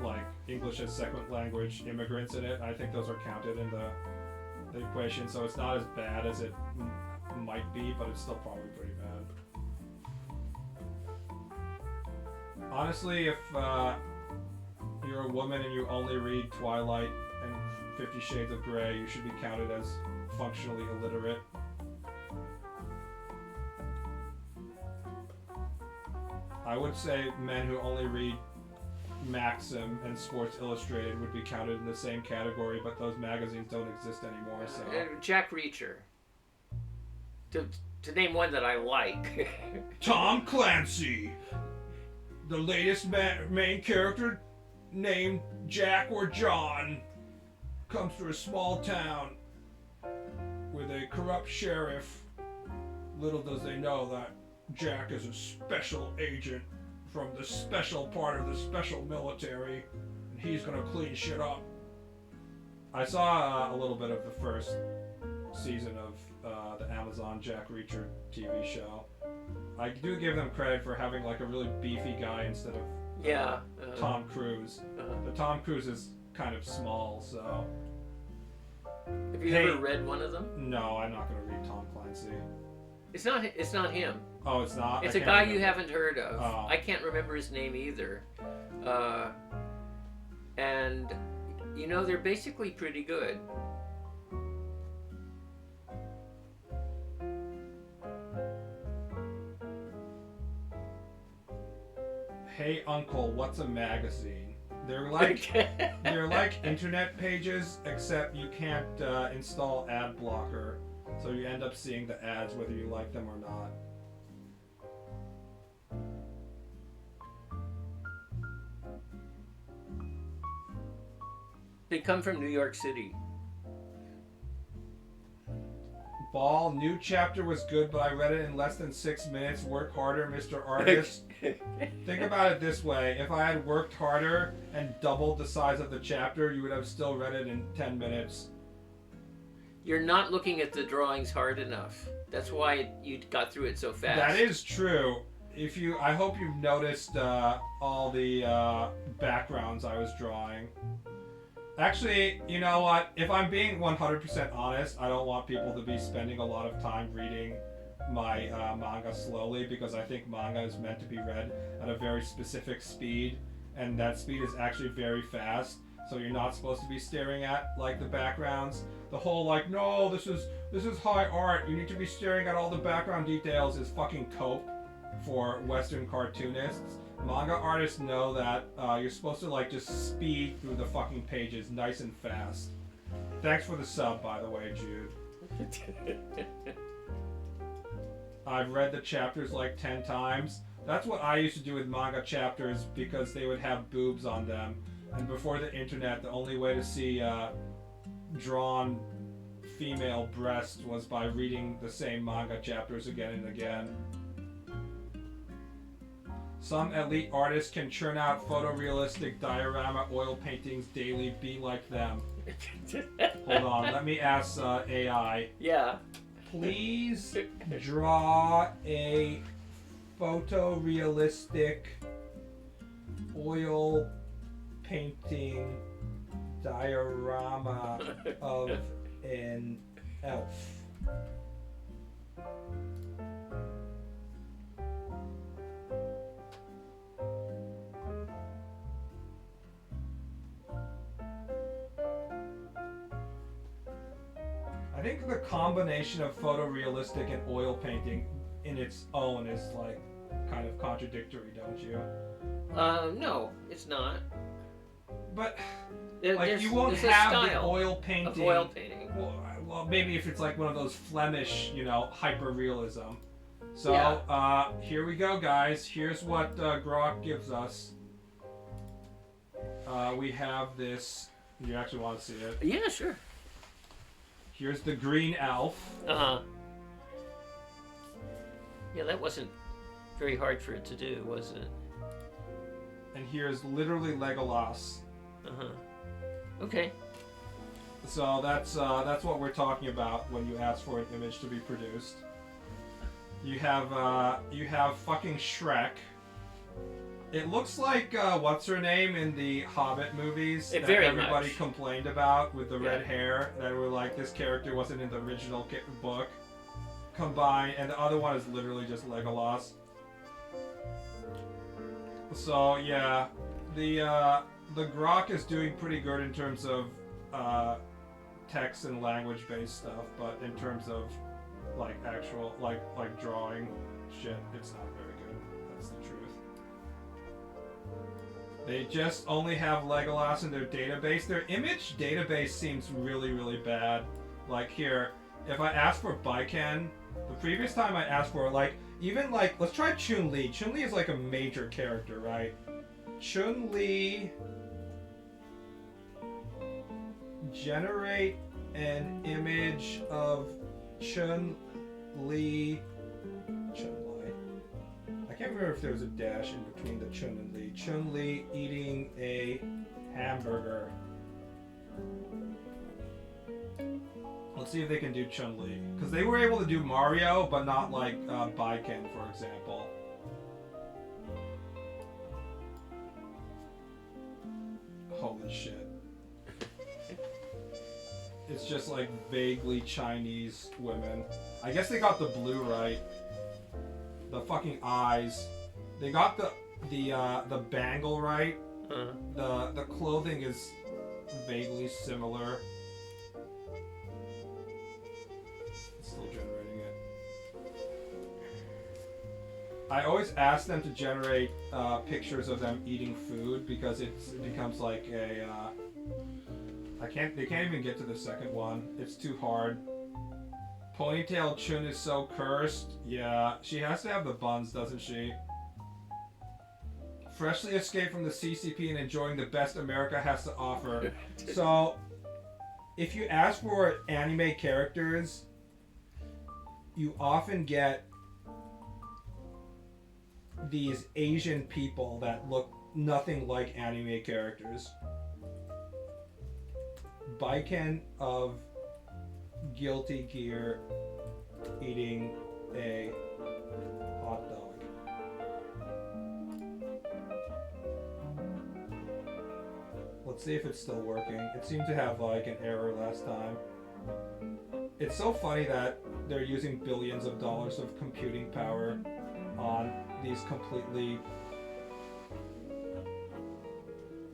like English as second language immigrants in it. I think those are counted in the equation, so it's not as bad as it might be, but it's still probably pretty bad. Honestly, if you're a woman and you only read Twilight and 50 Shades of Grey, you should be counted as functionally illiterate. I would say men who only read Maxim and Sports Illustrated would be counted in the same category, but those magazines don't exist anymore, so... Jack Reacher. To name one that I like. Tom Clancy! The latest main character named Jack or John comes to a small town with a corrupt sheriff. Little does they know that Jack is a special agent from the special part of the special military, and he's gonna clean shit up. I saw a little bit of the first season of the Amazon Jack Reacher TV show. I do give them credit for having like a really beefy guy instead of Tom Cruise. But Tom Cruise is kind of small, so... Have you ever read one of them? No, I'm not gonna read Tom Clancy. It's not him. Oh, it's not? It's a guy you haven't heard of. Oh. I can't remember his name either. And, they're basically pretty good. Hey Uncle, what's a magazine? They're like they're like internet pages, except you can't install ad blocker, so you end up seeing the ads whether you like them or not. They come from New York City. Ball, new chapter was good, but I read it in less than 6 minutes. Work harder, Mr. Artist. Think about it this way. If I had worked harder and doubled the size of the chapter, you would have still read it in 10 minutes. You're not looking at the drawings hard enough. That's why you got through it so fast. That is true. I hope you've noticed all the backgrounds I was drawing. Actually, you know what? If I'm being 100% honest, I don't want people to be spending a lot of time reading my manga slowly, because I think manga is meant to be read at a very specific speed, and that speed is actually very fast. So you're not supposed to be staring at like the backgrounds. The whole like, no, this is high art. You need to be staring at all the background details is fucking cope for Western cartoonists. Manga artists know that you're supposed to like just speed through the fucking pages nice and fast. Thanks for the sub, by the way, Jude. I've read the chapters like 10 times. That's what I used to do with manga chapters, because they would have boobs on them. And before the internet, the only way to see drawn female breasts was by reading the same manga chapters again and again. Some elite artists can churn out photorealistic diorama oil paintings daily. Be like them. Hold on, let me ask AI. Yeah. Please draw a photorealistic oil painting diorama of an elf. I think the combination of photorealistic and oil painting in its own is like kind of contradictory, don't you? No, it's not. But Like you won't have the oil painting. Of oil painting. Well, maybe if it's like one of those Flemish, hyper realism. So Yeah. Here we go, guys. Here's what Grok gives us. We have this. You actually want to see it? Yeah, sure. Here's the green elf. Uh-huh. Yeah, that wasn't very hard for it to do, was it? And here's literally Legolas. Uh-huh. Okay. So that's what we're talking about when you ask for an image to be produced. You have fucking Shrek. It looks like what's her name in the Hobbit movies that very everybody much. complained about with the red Yeah. hair. That were like, this character wasn't in the original book. Combined, and the other one is literally just Legolas. So yeah, the Grok is doing pretty good in terms of text and language based stuff, but in terms of like actual like drawing shit, it's not very good. That's the truth. They just only have Legolas in their database. Their image database seems really, really bad. Like here, if I ask for Baiken, the previous time I asked for let's try Chun-Li. Chun-Li is like a major character, right? Chun-Li, generate an image of Chun-Li. I can't remember if there was a dash in between the Chun and Li. Chun-Li eating a hamburger. Let's see if they can do Chun-Li. Because they were able to do Mario, but not like Baiken, for example. Holy shit. It's just like vaguely Chinese women. I guess they got the blue right. The fucking eyes. They got the bangle right. The clothing is vaguely similar. It's still generating it. I always ask them to generate pictures of them eating food because it becomes like a they can't even get to the second one. It's too hard. Ponytail Chun is so cursed. Yeah, she has to have the buns, doesn't she? freshly escaped from the CCP and enjoying the best America has to offer. So, if you ask for anime characters, you often get these Asian people that look nothing like anime characters. Baiken of Guilty Gear eating a hot dog. Let's see if it's still working. It seemed to have like an error last time. It's so funny that they're using billions of dollars of computing power on these completely...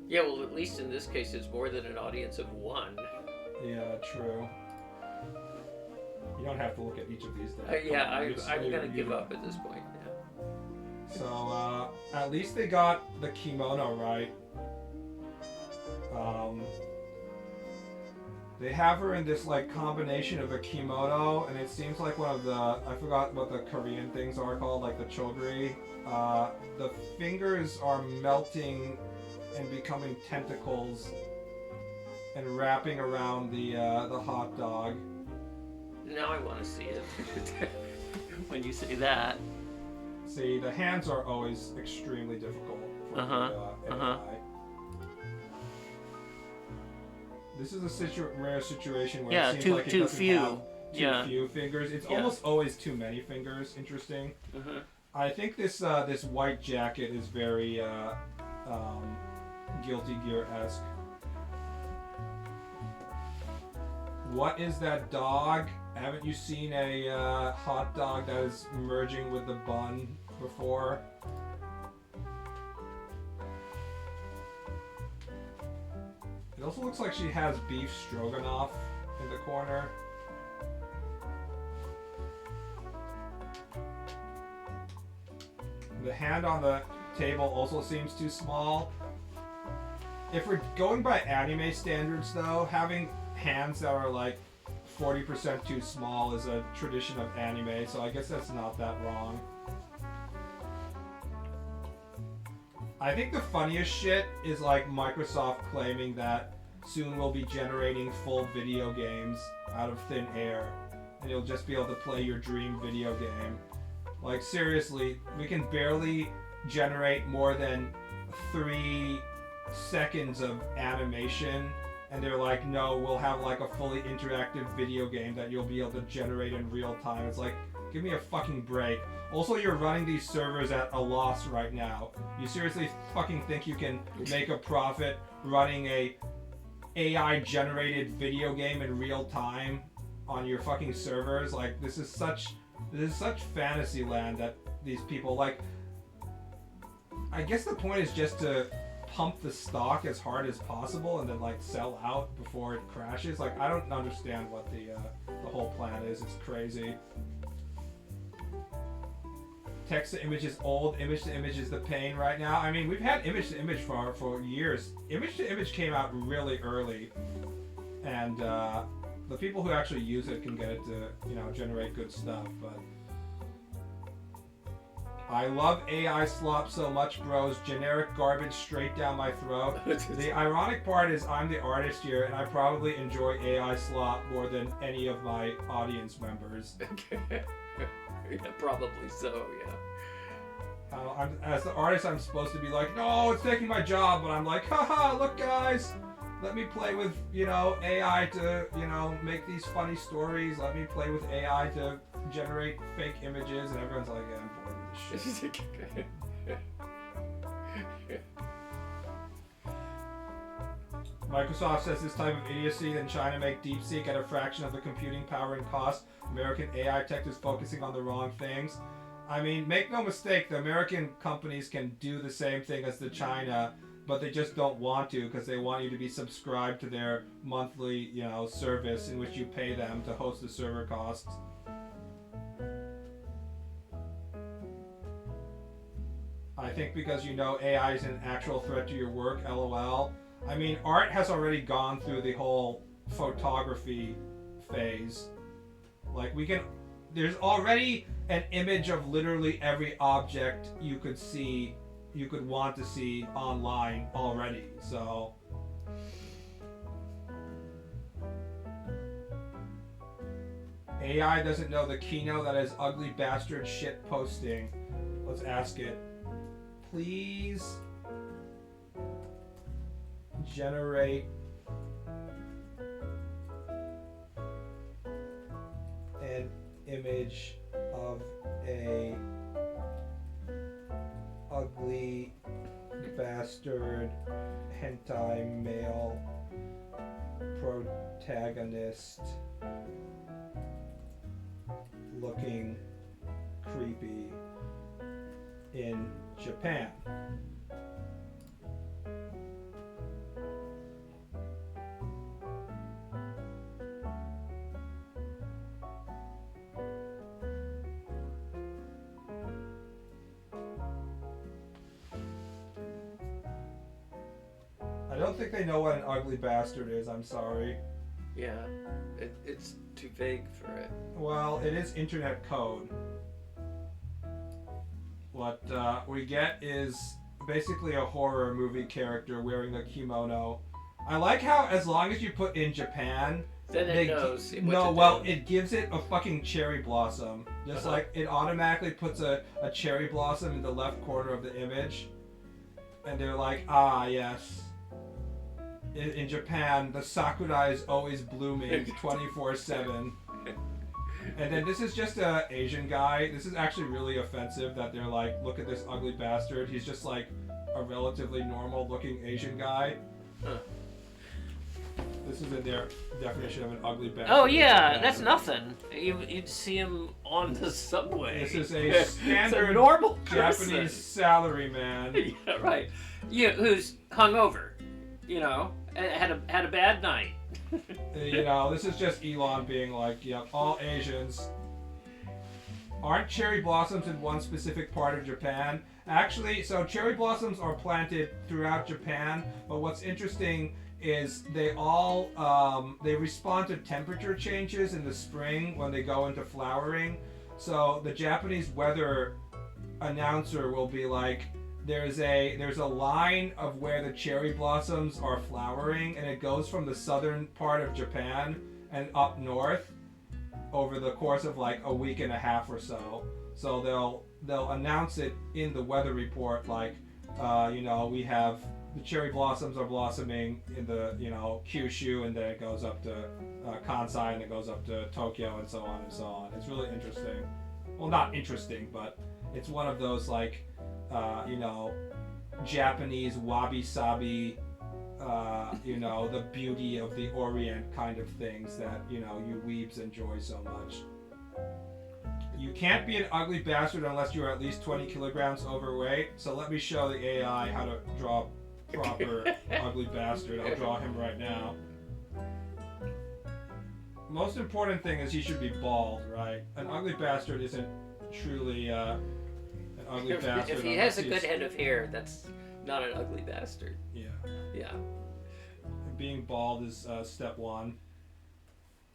Yeah, well, at least in this case, it's more than an audience of one. Yeah, true. You don't have to look at each of these things. I'm gonna give up at this point. Yeah. So, at least they got the kimono right. They have her in this like combination of a kimono, and it seems like one of the, I forgot what the Korean things are called, like the chogri. The fingers are melting and becoming tentacles and wrapping around the hot dog. Now I want to see it. When you say that. See, the hands are always extremely difficult for the AI. This is a rare situation where it seems like it doesn't have too few fingers. It's almost always too many fingers. Interesting. I think this this white jacket is very Guilty Gear-esque. What is that dog? Haven't you seen a hot dog that is merging with the bun before? It also looks like she has beef stroganoff in the corner. The hand on the table also seems too small. If we're going by anime standards though, having hands that are like 40% too small is a tradition of anime, so I guess that's not that wrong. I think the funniest shit is like Microsoft claiming that soon we'll be generating full video games out of thin air, and you'll just be able to play your dream video game. Like seriously, we can barely generate more than 3 seconds of animation, and they're like, no, we'll have like a fully interactive video game that you'll be able to generate in real time. It's like, give me a fucking break. Also, you're running these servers at a loss right now. You seriously fucking think you can make a profit running a AI generated video game in real time on your fucking servers? Like, this is such fantasy land that these people like. I guess the point is just to pump the stock as hard as possible and then like sell out before it crashes. Like, I don't understand what the whole plan is. It's crazy. Text to image is old. Image to image is the pain right now. I mean, we've had image to image for years. Image to image came out really early, and the people who actually use it can get it to, you know, generate good stuff. But I love AI slop so much, bros. Generic garbage straight down my throat. The ironic part is I'm the artist here, and I probably enjoy AI slop more than any of my audience members. Yeah, probably so, yeah. As the artist, I'm supposed to be like, no, it's taking my job, but I'm like, haha, look guys, let me play with, you know, AI to, you know, make these funny stories. Let me play with AI to generate fake images, and everyone's like, yeah, I'm bored with this shit. Microsoft says this type of idiocy in China make DeepSeek at a fraction of the computing power and cost. American AI tech is focusing on the wrong things. I mean, make no mistake, the American companies can do the same thing as the China, but they just don't want to because they want you to be subscribed to their monthly, you know, service in which you pay them to host the server costs. I think because you know AI is an actual threat to your work, LOL. I mean, art has already gone through the whole photography phase. Like, there's already an image of literally every object you could see you could want to see online already. So AI doesn't know the keynote that is ugly bastard shit posting. Let's ask it. Please generate an image of a ugly bastard hentai male protagonist looking creepy in Japan. I don't think they know what an ugly bastard is, I'm sorry. Yeah, it's too vague for it. Well, it is internet code. What we get is basically a horror movie character wearing a kimono. I like how as long as you put in Japan, Then it knows what no, to well, do. it gives it a fucking cherry blossom. Just like it automatically puts a cherry blossom in the left corner of the image. And they're like, ah, yes. In Japan, the sakura is always blooming 24/7. And then this is just a Asian guy. This is actually really offensive that they're like, look at this ugly bastard. He's just like a relatively normal looking Asian guy. Huh. This is in their definition of an ugly bastard. Oh yeah, that's nothing. You'd see him on the subway. This is a It's standard a normal person. Japanese salaryman. Yeah, right. Yeah, who's hungover, you know, and had a bad night. You know, this is just Elon being like, yep, all Asians. Aren't cherry blossoms in one specific part of Japan? Actually, so cherry blossoms are planted throughout Japan, but what's interesting is they all, they respond to temperature changes in the spring when they go into flowering. So the Japanese weather announcer will be like, there's a line of where the cherry blossoms are flowering, and it goes from the southern part of Japan and up north over the course of like a week and a half or so. So they'll announce it in the weather report, like, you know, we have the cherry blossoms are blossoming in the, you know, Kyushu, and then it goes up to Kansai, and it goes up to Tokyo, and so on and so on. It's really interesting. Well, not interesting, but it's one of those like, you know, Japanese wabi-sabi, you know, the beauty of the Orient kind of things that, you know, you weebs enjoy so much. You can't be an ugly bastard unless you're at least 20 kilograms overweight. So let me show the AI how to draw a proper ugly bastard. I'll draw him right now. Most important thing is he should be bald, right? An ugly bastard isn't truly an ugly bastard. If he has a good head of hair, that's not an ugly bastard. Yeah. Yeah. Being bald is step one.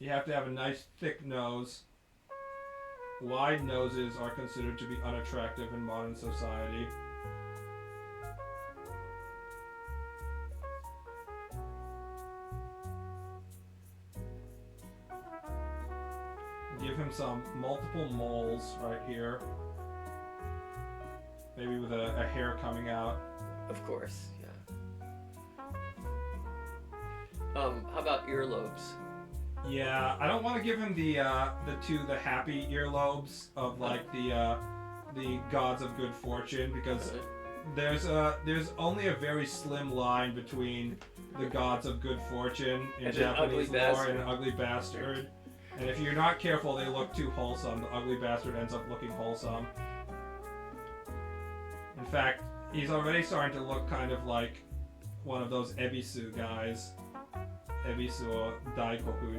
You have to have a nice thick nose. Wide noses are considered to be unattractive in modern society. Give him some multiple moles right here. Maybe with a hair coming out. Of course, yeah. How about earlobes? Yeah, I don't want to give him the happy earlobes of like the gods of good fortune, because there's only a very slim line between the gods of good fortune in And Japanese an ugly lore bastard. and an ugly bastard. And if you're not careful, they look too wholesome. The ugly bastard ends up looking wholesome. In fact, he's already starting to look kind of like one of those ebisu guys. Ebisu or daikoku.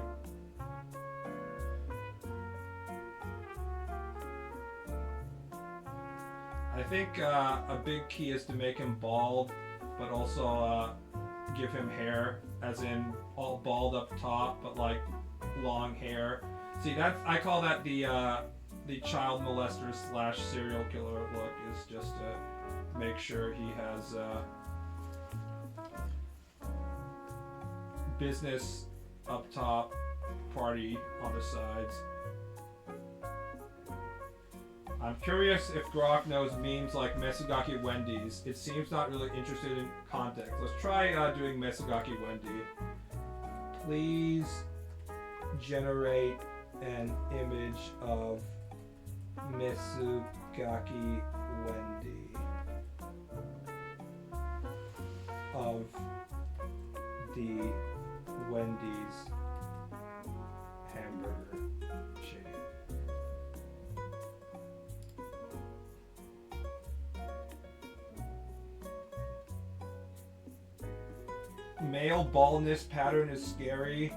I think a big key is to make him bald, but also give him hair, as in all bald up top, but like long hair. See, I call that the child molester / serial killer look. Is just make sure he has business up top, party on the sides. I'm curious if Grok knows memes like Mesugaki Wendy's. It seems not really interested in context. Let's try doing Mesugaki Wendy. Please generate an image of Mesugaki Wendy. Of the Wendy's hamburger chain. Male baldness pattern is scary.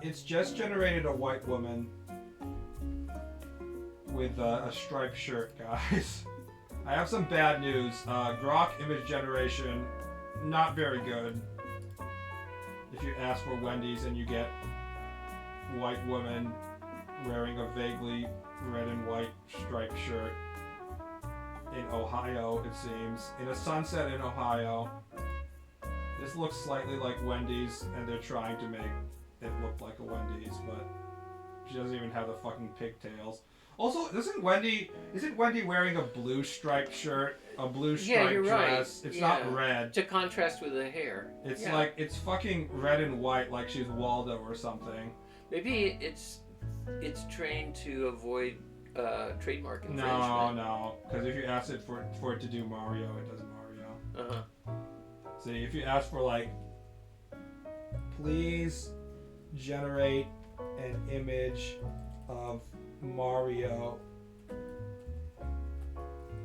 It's just generated a white woman with a striped shirt, guys. I have some bad news. Grok image generation, not very good. If you ask for Wendy's and you get white woman wearing a vaguely red and white striped shirt in Ohio, it seems. In a sunset in Ohio. This looks slightly like Wendy's, and they're trying to make it look like a Wendy's, but she doesn't even have the fucking pigtails. Also, isn't Wendy wearing a blue striped shirt, a blue striped dress? Right. It's not red. To contrast with the hair. It's like, it's fucking red and white, like she's Waldo or something. Maybe it's trained to avoid trademark infringement. No, because if you ask it for it to do Mario, it does Mario. Uh-huh. See, if you ask for like, please generate an image of Mario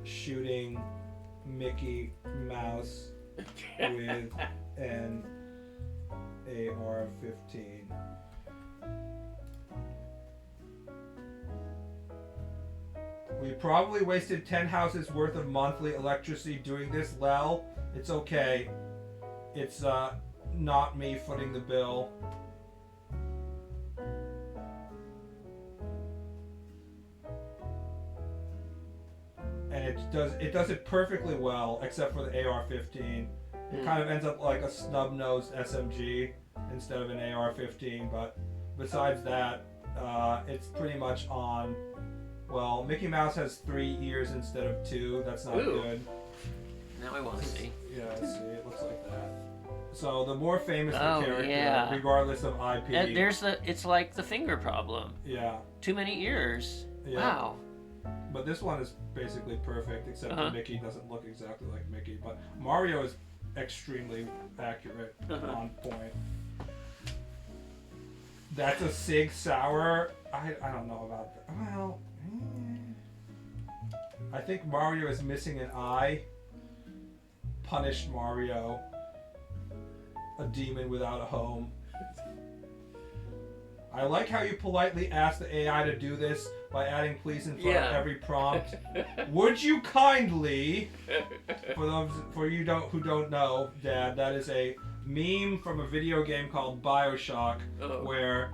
shooting Mickey Mouse with an AR-15. We probably wasted 10 houses worth of monthly electricity doing this, Lel. It's okay. It's not me footing the bill. And it does it perfectly well, except for the AR-15. It kind of ends up like a snub-nosed SMG instead of an AR-15, but besides that, it's pretty much on. Well, Mickey Mouse has 3 ears instead of 2. That's not good. Now I want to see. Yeah, see, it looks like that. So the more famous the character, yeah. regardless of IP. It's like the finger problem. Yeah. Too many ears. Yeah. Wow. But this one is basically perfect, except that Mickey doesn't look exactly like Mickey. But Mario is extremely accurate, on point. That's a Sig Sauer. I don't know about that. Well, I think Mario is missing an eye. Punished Mario. A demon without a home. I like how you politely ask the AI to do this by adding please in front of every prompt. Would you kindly, for you who don't know, Dad, that is a meme from a video game called BioShock, where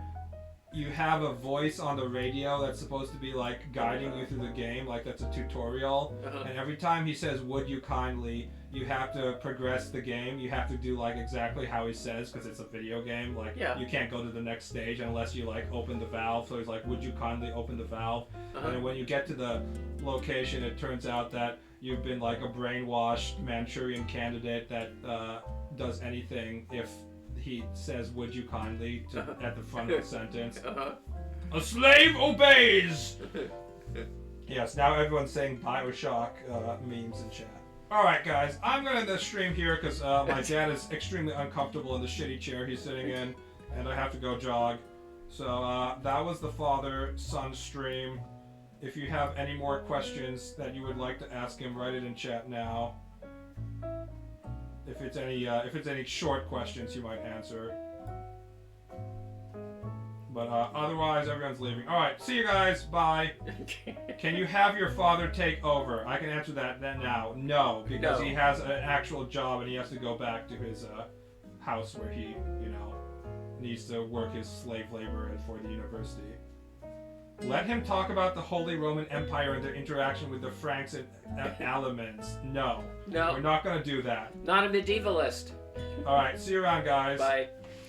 you have a voice on the radio that's supposed to be like guiding you through the game, like that's a tutorial, and every time he says would you kindly, you have to progress the game. You have to do like exactly how he says, because it's a video game. Like you can't go to the next stage unless you like open the valve. So he's like, would you kindly open the valve? And when you get to the location, it turns out that you've been like a brainwashed Manchurian candidate that does anything if he says would you kindly at the front of the sentence. A slave obeys! Yes, now everyone's saying BioShock memes in chat. Alright guys, I'm gonna end the stream here because my dad is extremely uncomfortable in the shitty chair he's sitting in, and I have to go jog. So that was the father-son stream. If you have any more questions that you would like to ask him, write it in chat now. If it's any short questions, you might answer. But otherwise, everyone's leaving. All right, see you guys. Bye. Can you have your father take over? I can answer that now. No, because he has an actual job and he has to go back to his house where he, needs to work his slave labor for the university. Let him talk about the Holy Roman Empire and their interaction with the Franks and Alamans. No. No. We're not going to do that. Not a medievalist. All right, see you around, guys. Bye.